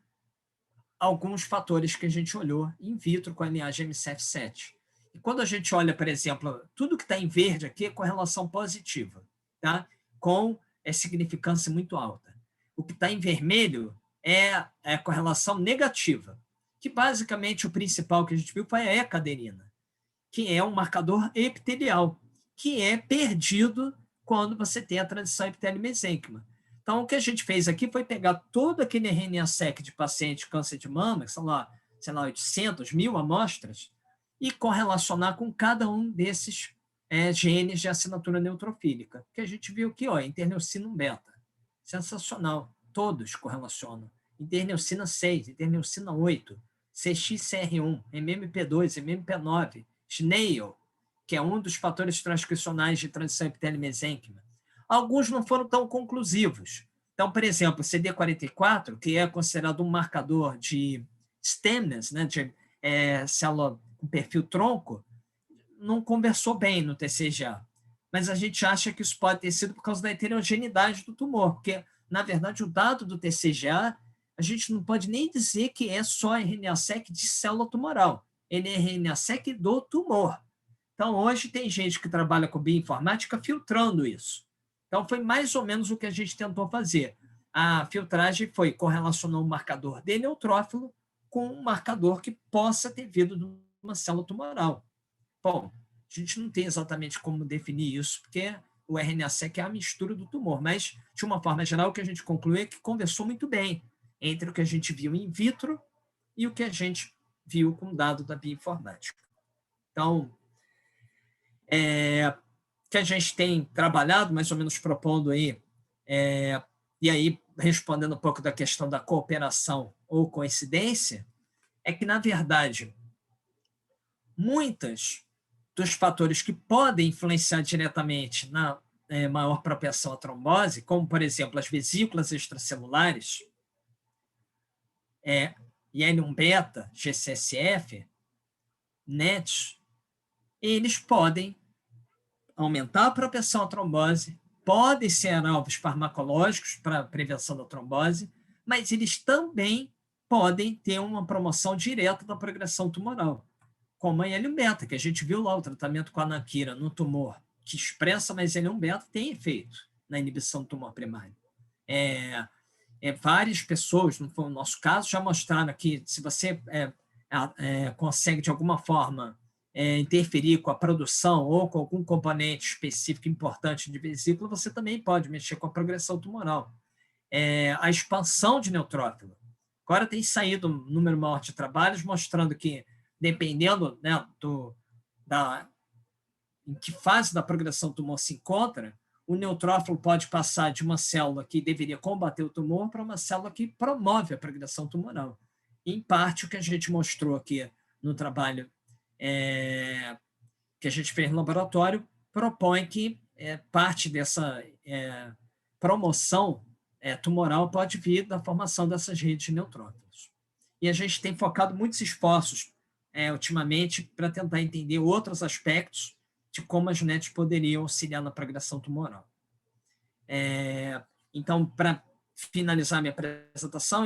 Speaker 2: alguns fatores que a gente olhou in vitro com a linhagem MCF7. E quando a gente olha, por exemplo, tudo que está em verde aqui é correlação positiva, tá? Com significância muito alta. O que está em vermelho é correlação negativa, que basicamente o principal que a gente viu foi a E-caderina, que é um marcador epitelial, que é perdido quando você tem a transição epitélio-mesênquima. Então, o que a gente fez aqui foi pegar todo aquele RNA-seq de paciente de câncer de mama, que são lá, 800, 1.000 amostras, e correlacionar com cada um desses genes de assinatura neutrofílica. Que a gente viu aqui, ó, interneucina 1-beta. Sensacional. Todos correlacionam. Interneucina 6, interneucina 8, CXCR1, MMP2, MMP9, SNAIL, que é um dos fatores transcricionais de transição epitélio-mesênquima. Alguns não foram tão conclusivos. Então, por exemplo, o CD44, que é considerado um marcador de stemness, né, de célula com perfil tronco, não conversou bem no TCGA. Mas a gente acha que isso pode ter sido por causa da heterogeneidade do tumor, porque, na verdade, o dado do TCGA, a gente não pode nem dizer que é só RNA-seq de célula tumoral. Ele é RNA-seq do tumor. Então, hoje tem gente que trabalha com bioinformática filtrando isso. Então, foi mais ou menos o que a gente tentou fazer. A filtragem foi correlacionar um marcador de neutrófilo com um marcador que possa ter vindo de uma célula tumoral. Bom, a gente não tem exatamente como definir isso, porque o RNA-seq é a mistura do tumor, mas, de uma forma geral, o que a gente conclui é que conversou muito bem entre o que a gente viu in vitro e o que a gente viu com o dado da bioinformática. Então, que a gente tem trabalhado, mais ou menos propondo aí, e aí respondendo um pouco da questão da cooperação ou coincidência, é que, na verdade, muitos dos fatores que podem influenciar diretamente na maior propensão à trombose, como, por exemplo, as vesículas extracelulares, IL-1-beta, GCSF, NET, eles podem aumentar a propensão à trombose, podem ser alvos farmacológicos para a prevenção da trombose, mas eles também podem ter uma promoção direta da progressão tumoral, como a IL-1-beta, que a gente viu lá, o tratamento com a anaquira no tumor, que expressa mais IL-1-beta, tem efeito na inibição do tumor primário. Várias pessoas, no nosso caso, já mostraram que se você consegue, de alguma forma, interferir com a produção ou com algum componente específico importante de vesícula, você também pode mexer com a progressão tumoral. A expansão de neutrófilo. Agora tem saído um número maior de trabalhos mostrando que, dependendo, né, em que fase da progressão do tumor se encontra, o neutrófilo pode passar de uma célula que deveria combater o tumor para uma célula que promove a progressão tumoral. Em parte, o que a gente mostrou aqui no trabalho que a gente fez no laboratório propõe que parte dessa promoção tumoral pode vir da formação dessas redes de neutrófilos. E a gente tem focado muitos esforços ultimamente para tentar entender outros aspectos de como as NETs poderiam auxiliar na progressão tumoral. Então, para finalizar minha apresentação,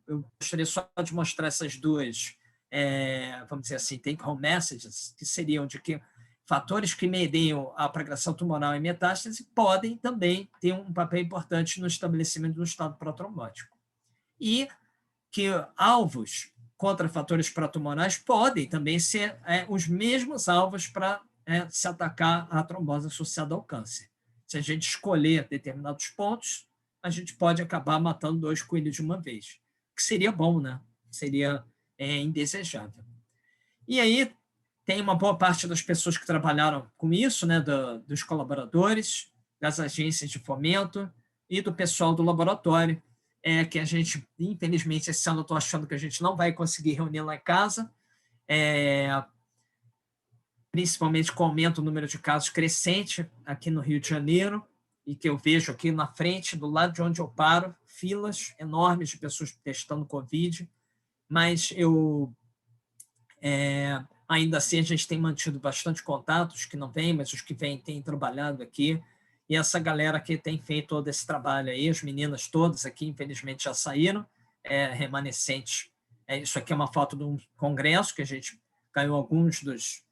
Speaker 2: eu gostaria só de mostrar essas duas, vamos dizer assim, take-home messages, que seriam de que fatores que mediam a progressão tumoral e metástase podem também ter um papel importante no estabelecimento do estado protrombótico. E que alvos contra fatores protumorais podem também ser os mesmos alvos para se atacar a trombose associada ao câncer. Se a gente escolher determinados pontos, a gente pode acabar matando 2 coelhos de uma vez, que seria bom, né? Seria indesejável. E aí tem uma boa parte das pessoas que trabalharam com isso, né? Dos colaboradores, das agências de fomento e do pessoal do laboratório, que a gente, infelizmente, esse ano eu estou achando que a gente não vai conseguir reunir lá em casa, principalmente com o aumento do número de casos crescente aqui no Rio de Janeiro, e que eu vejo aqui na frente, do lado de onde eu paro, filas enormes de pessoas testando Covid, mas ainda assim a gente tem mantido bastante contatos, que não vêm, mas os que vêm têm trabalhado aqui, e essa galera que tem feito todo esse trabalho aí, as meninas todas aqui, infelizmente, já saíram, remanescentes. Isso aqui é uma foto de um congresso que a gente ganhou alguns dos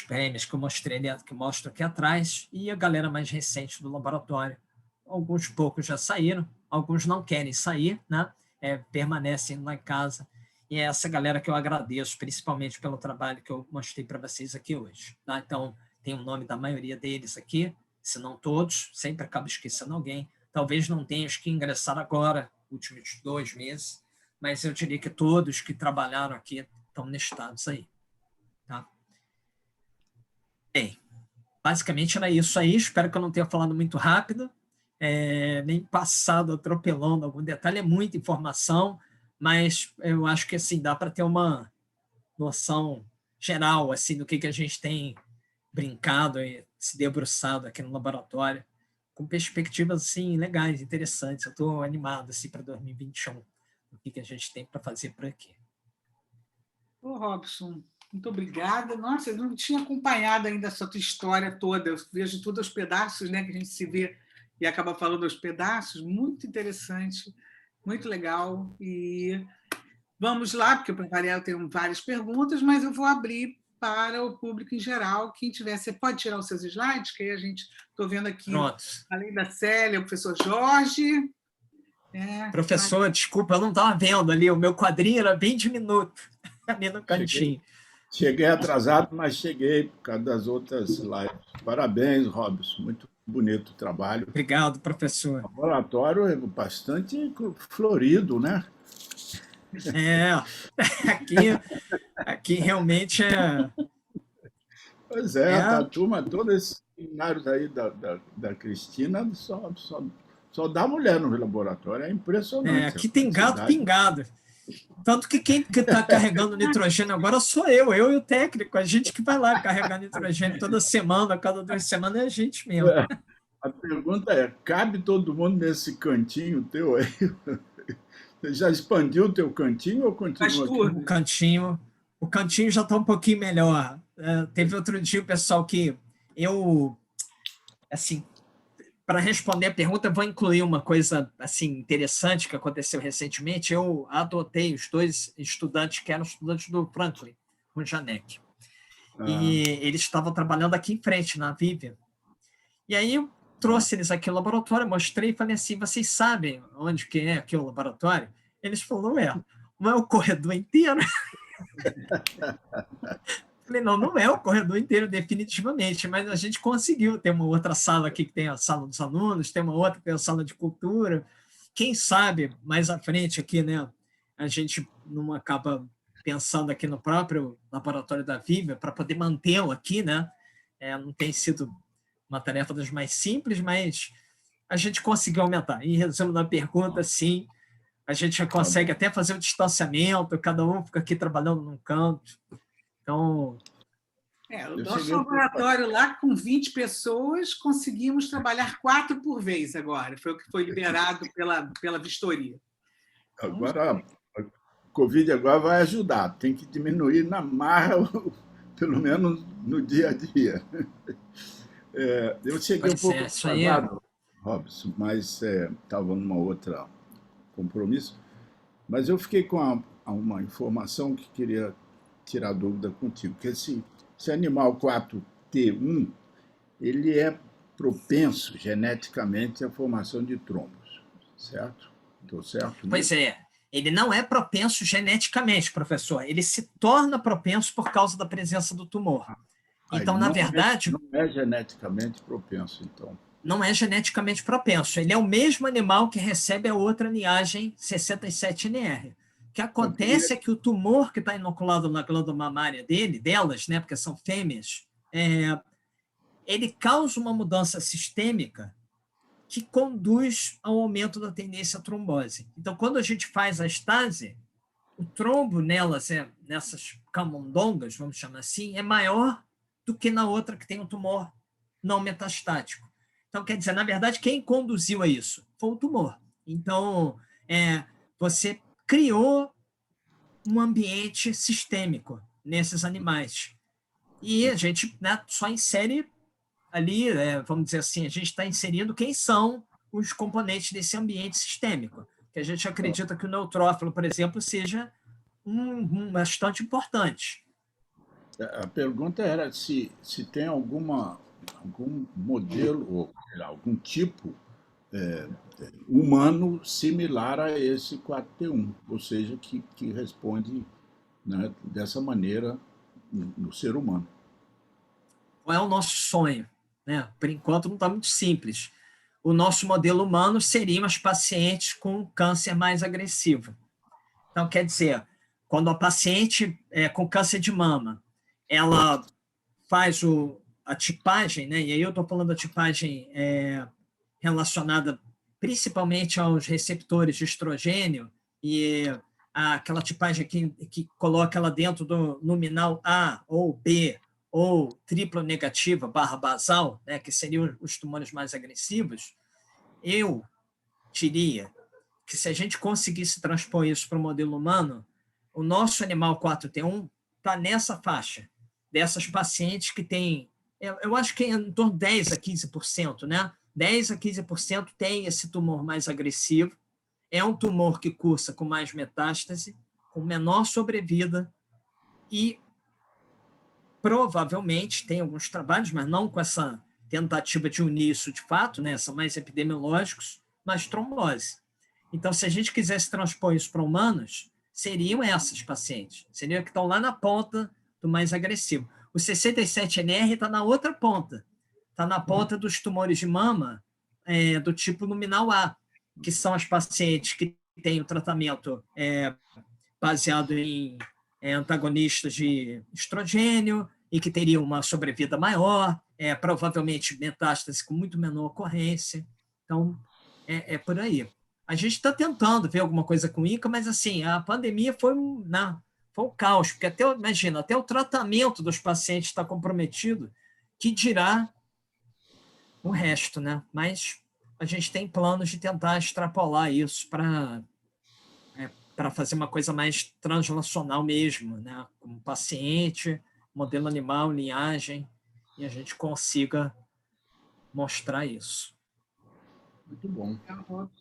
Speaker 2: prêmios que eu mostrei, que mostro aqui atrás, e a galera mais recente do laboratório. Alguns poucos já saíram, alguns não querem sair, né? Permanecem lá em casa. E é essa galera que eu agradeço, principalmente pelo trabalho que eu mostrei para vocês aqui hoje. Tá? Então, tem o nome da maioria deles aqui, se não todos, sempre acabo esquecendo alguém. Talvez não tenha os que ingressaram agora, últimos 2 meses, mas eu diria que todos que trabalharam aqui estão listados aí. Tá? Bem, basicamente era isso aí. Espero que eu não tenha falado muito rápido, nem passado atropelando algum detalhe. É muita informação, mas eu acho que assim, dá para ter uma noção geral assim, do que a gente tem brincado e se debruçado aqui no laboratório, com perspectivas assim, legais, interessantes. Eu estou animado assim, para 2021, o que a gente tem para fazer por aqui.
Speaker 1: Ô, Robson, muito obrigada. Nossa, eu não tinha acompanhado ainda essa tua história toda. Eu vejo tudo aos pedaços, né, que a gente se vê e acaba falando aos pedaços. Muito interessante, muito legal. E vamos lá, porque eu preparei, eu tenho várias perguntas, mas eu vou abrir para o público em geral. Quem tiver, você pode tirar os seus slides, que aí a gente, estou vendo aqui,
Speaker 2: Pronto.
Speaker 1: além da Célia, o professor Jorge.
Speaker 2: Professor, desculpa, eu não estava vendo ali, o meu quadrinho era bem diminuto, ali no cantinho.
Speaker 3: Cheguei atrasado, mas cheguei por causa das outras lives. Parabéns, Robson. Muito bonito o trabalho.
Speaker 2: Obrigado, professor.
Speaker 3: O laboratório é bastante florido, né?
Speaker 2: Aqui realmente é...
Speaker 3: Pois é, a turma, todos esses seminários aí da Cristina só dá mulher no laboratório. É impressionante.
Speaker 2: Aqui tem gato pingado. Tanto que quem está carregando nitrogênio agora sou eu e o técnico. A gente que vai lá carregar nitrogênio toda semana, a cada 2 semanas é a gente mesmo.
Speaker 3: A pergunta é, cabe todo mundo nesse cantinho teu aí? Você já expandiu o teu cantinho ou continua aqui?
Speaker 2: O cantinho já está um pouquinho melhor. Teve outro dia o pessoal que assim, para responder a pergunta, eu vou incluir uma coisa assim interessante que aconteceu recentemente. Eu adotei os 2 estudantes que eram estudantes do Franklin, com o Janek. E eles estavam trabalhando aqui em frente, na Vivian. E aí eu trouxe eles aqui ao laboratório, mostrei e falei assim, vocês sabem onde que é aqui o laboratório? Eles falaram, não é o corredor inteiro? Falei, não é o corredor inteiro, definitivamente, mas a gente conseguiu ter uma outra sala aqui que tem a sala dos alunos, tem uma outra que tem a sala de cultura. Quem sabe, mais à frente aqui, né, a gente não acaba pensando aqui no próprio laboratório da Vivian para poder mantê-lo aqui, né? Não tem sido uma tarefa das mais simples, mas a gente conseguiu aumentar. Em resumo da pergunta, sim, a gente já consegue até fazer o distanciamento, cada um fica aqui trabalhando num canto. Então...
Speaker 1: o nosso laboratório lá, com 20 pessoas, conseguimos trabalhar 4 por vez agora. Foi o que foi liberado pela vistoria.
Speaker 3: Agora, a Covid agora vai ajudar. Tem que diminuir na marra, pelo menos no dia a dia. Eu cheguei um pouco atrasado, Robson, mas estava numa outra compromisso. Mas eu fiquei com uma informação que queria tirar dúvida contigo, que esse animal 4T1, ele é propenso geneticamente à formação de trombos, certo? Estou certo?
Speaker 2: Pois é, ele não é propenso geneticamente, professor, ele se torna propenso por causa da presença do tumor. Então, na verdade...
Speaker 3: Não é geneticamente propenso, então.
Speaker 2: Não é geneticamente propenso, ele é o mesmo animal que recebe a outra linhagem 67NR. O que acontece é que o tumor que está inoculado na glândula mamária delas, né, porque são fêmeas, ele causa uma mudança sistêmica que conduz ao aumento da tendência à trombose. Então, quando a gente faz a estase, o trombo nelas, nessas camundongas, vamos chamar assim, é maior do que na outra que tem um tumor não metastático. Então, quer dizer, na verdade, quem conduziu a isso foi o tumor. Então, você criou um ambiente sistêmico nesses animais. E a gente, né, só insere ali, vamos dizer assim, a gente está inserindo quem são os componentes desse ambiente sistêmico. Que a gente acredita que o neutrófilo, por exemplo, seja bastante importante.
Speaker 3: A pergunta era se tem algum modelo, ou algum tipo humano similar a esse 4T1, ou seja, que responde, né, dessa maneira no ser humano.
Speaker 2: Qual é o nosso sonho? Né? Por enquanto não está muito simples. O nosso modelo humano seriam as pacientes com câncer mais agressivo. Então, quer dizer, quando a paciente com câncer de mama, ela faz a tipagem, né? E aí eu estou falando da tipagem relacionada principalmente aos receptores de estrogênio e aquela tipagem que coloca ela dentro do luminal A ou B ou triplo negativa / basal, né, que seriam os tumores mais agressivos, eu diria que se a gente conseguisse transpor isso para o modelo humano, o nosso animal 4T1 está nessa faixa, dessas pacientes que têm, eu acho que é em torno de 10 a 15%, né? 10 a 15% tem esse tumor mais agressivo, é um tumor que cursa com mais metástase, com menor sobrevida e provavelmente tem alguns trabalhos, mas não com essa tentativa de unir isso de fato, né? São mais epidemiológicos, mas trombose. Então, se a gente quisesse transpor isso para humanos, seriam essas pacientes, seriam que estão lá na ponta do mais agressivo. O 67NR está na outra ponta, está na ponta dos tumores de mama do tipo luminal A, que são as pacientes que têm o tratamento baseado em antagonistas de estrogênio e que teriam uma sobrevida maior, provavelmente metástase com muito menor ocorrência. Então, é por aí. A gente está tentando ver alguma coisa com INCA, mas assim, a pandemia foi um caos, porque imagina, até o tratamento dos pacientes está comprometido, que dirá o resto, né? Mas a gente tem planos de tentar extrapolar isso para fazer uma coisa mais translacional mesmo, né? Como paciente, modelo animal, linhagem, e a gente consiga mostrar isso.
Speaker 3: Muito bom.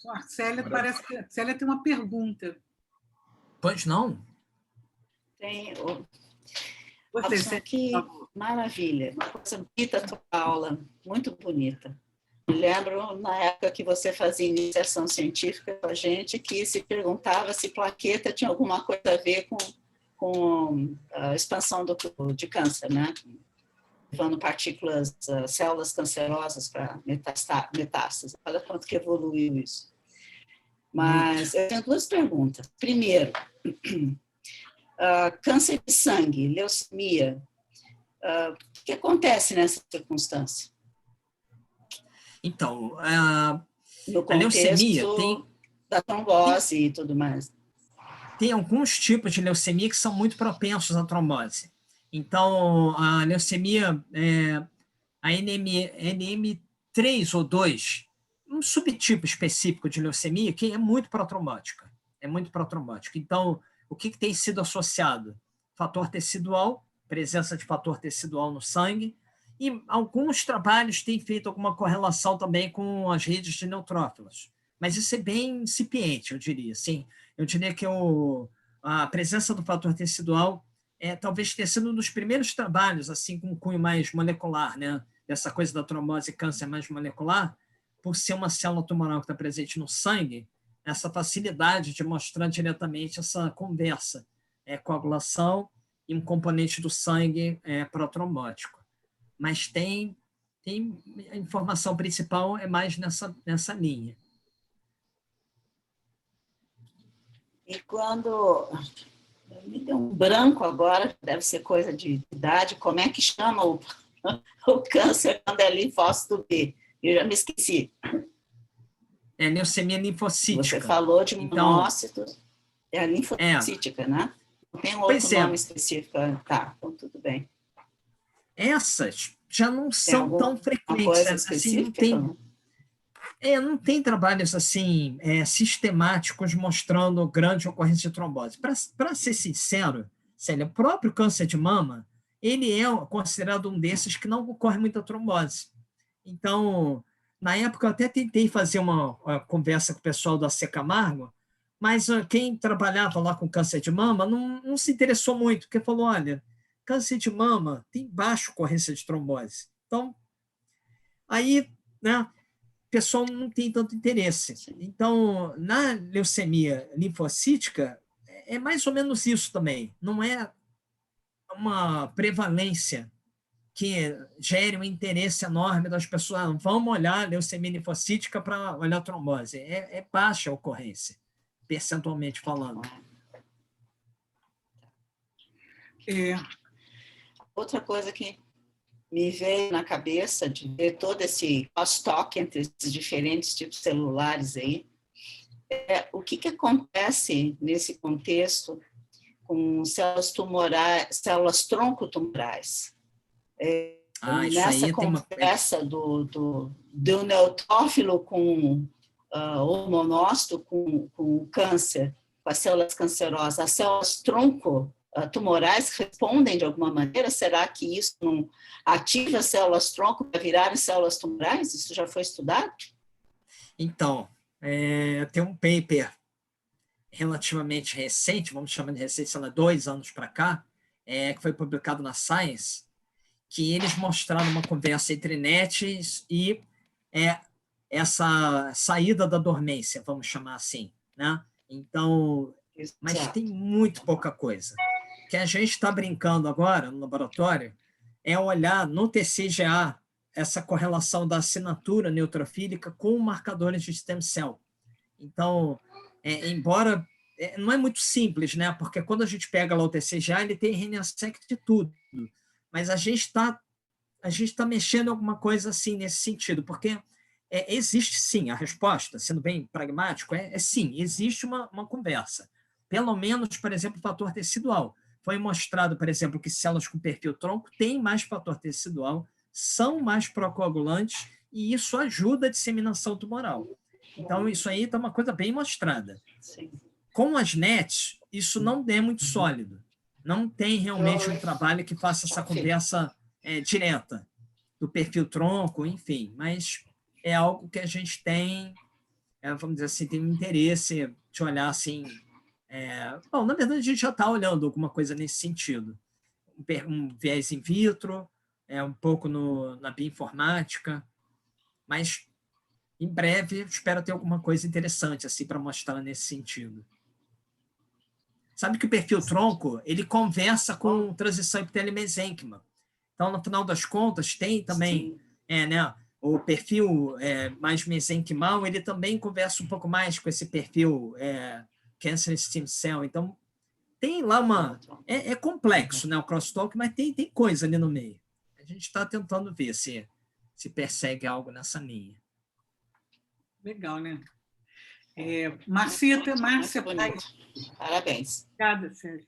Speaker 1: A Célia, parece que a Célia tem uma pergunta.
Speaker 2: Pois não?
Speaker 4: Tem.
Speaker 1: Você,
Speaker 4: que maravilha, uma coisa bonita a tua aula, muito bonita. Me lembro na época que você fazia iniciação científica com a gente, que se perguntava se plaqueta tinha alguma coisa a ver com a expansão de câncer, né? Levando partículas, células cancerosas para metástase. Olha quanto que evoluiu isso. Mas eu tenho duas perguntas. Primeiro, câncer de sangue, leucemia, o que acontece nessa circunstância?
Speaker 2: Então,
Speaker 4: no
Speaker 2: a leucemia
Speaker 4: da trombose e tudo mais.
Speaker 2: Tem alguns tipos de leucemia que são muito propensos à trombose. Então, a leucemia, a NM3 ou 2, um subtipo específico de leucemia que é muito protrombótica. Então, o que tem sido associado? Fator tecidual, presença de fator tecidual no sangue, e alguns trabalhos têm feito alguma correlação também com as redes de neutrófilos. Mas isso é bem incipiente, eu diria. Sim, eu diria que a presença do fator tecidual talvez tenha sido um dos primeiros trabalhos assim com um cunho mais molecular, né? Dessa coisa da trombose e câncer mais molecular, por ser uma célula tumoral que está presente no sangue, essa facilidade de mostrar diretamente essa conversa, coagulação e um componente do sangue protrombótico. Mas a informação principal é mais nessa linha.
Speaker 4: E quando... Me deu um branco agora, deve ser coisa de idade, como é que chama o câncer quando é linfócito B? Eu já me esqueci.
Speaker 2: É leucemia linfocítica.
Speaker 4: Você falou de monócitos, é a linfocítica, né? Não tem outro nome específico. Tá, então tudo bem.
Speaker 2: Essas já não são tão frequentes. Assim, não tem trabalhos assim sistemáticos mostrando grande ocorrência de trombose. Para ser sincero, Célia, o próprio câncer de mama, ele é considerado um desses que não ocorre muita trombose. Então, na época, eu até tentei fazer uma conversa com o pessoal da Camargo, mas quem trabalhava lá com câncer de mama não se interessou muito, porque falou, olha, câncer de mama tem baixa ocorrência de trombose. Então, aí, né, o pessoal não tem tanto interesse. Então, na leucemia linfocítica, é mais ou menos isso também. Não é uma prevalência que gere um interesse enorme das pessoas. Vamos olhar a leucemia linfocítica para olhar a trombose. É baixa a ocorrência, percentualmente falando.
Speaker 4: Outra coisa que me veio na cabeça de ver todo esse crosstalk entre esses diferentes tipos celulares aí, o que acontece nesse contexto com células tumorais, células troncotumorais. Nessa conversa do neutrófilo com o monócito com o câncer, com as células cancerosas, as células tronco tumorais respondem de alguma maneira? Será que isso não ativa as células tronco para virarem células tumorais? Isso já foi estudado?
Speaker 2: Então, tem um paper relativamente recente, vamos chamar de recente, sei lá, 2 anos para cá, que foi publicado na Science, que eles mostraram uma conversa entre NETs e essa saída da dormência, vamos chamar assim, né? Então, mas tem muito pouca coisa. O que a gente está brincando agora no laboratório é olhar no TCGA essa correlação da assinatura neutrofílica com marcadores de stem cell. Então, embora não é muito simples, né? Porque quando a gente pega lá o TCGA, ele tem RNA-seq de tudo, mas a gente está mexendo em alguma coisa assim nesse sentido, porque existe sim a resposta, sendo bem pragmático, sim, existe uma conversa. Pelo menos, por exemplo, o fator tecidual. Foi mostrado, por exemplo, que células com perfil tronco têm mais fator tecidual, são mais procoagulantes, e isso ajuda a disseminação tumoral. Então, isso aí está uma coisa bem mostrada. Com as NETs, isso não é muito sólido. Não tem realmente um trabalho que faça essa conversa direta do perfil tronco, enfim, mas é algo que a gente tem, vamos dizer assim, tem um interesse de olhar assim. Bom, na verdade, a gente já está olhando alguma coisa nesse sentido. Um viés in vitro, um pouco na bioinformática, mas em breve espero ter alguma coisa interessante assim, para mostrar nesse sentido. Sabe que o perfil tronco ele conversa com transição epitélio-mesênquima. Então, no final das contas, tem também né, o perfil mais mesenquimal, ele também conversa um pouco mais com esse perfil cancer stem cell. Então, tem lá é complexo, né, o crosstalk, mas tem coisa ali no meio. A gente está tentando ver se persegue algo nessa linha.
Speaker 1: Legal, né? Márcia,
Speaker 4: Parabéns.
Speaker 1: Obrigada, Sérgio.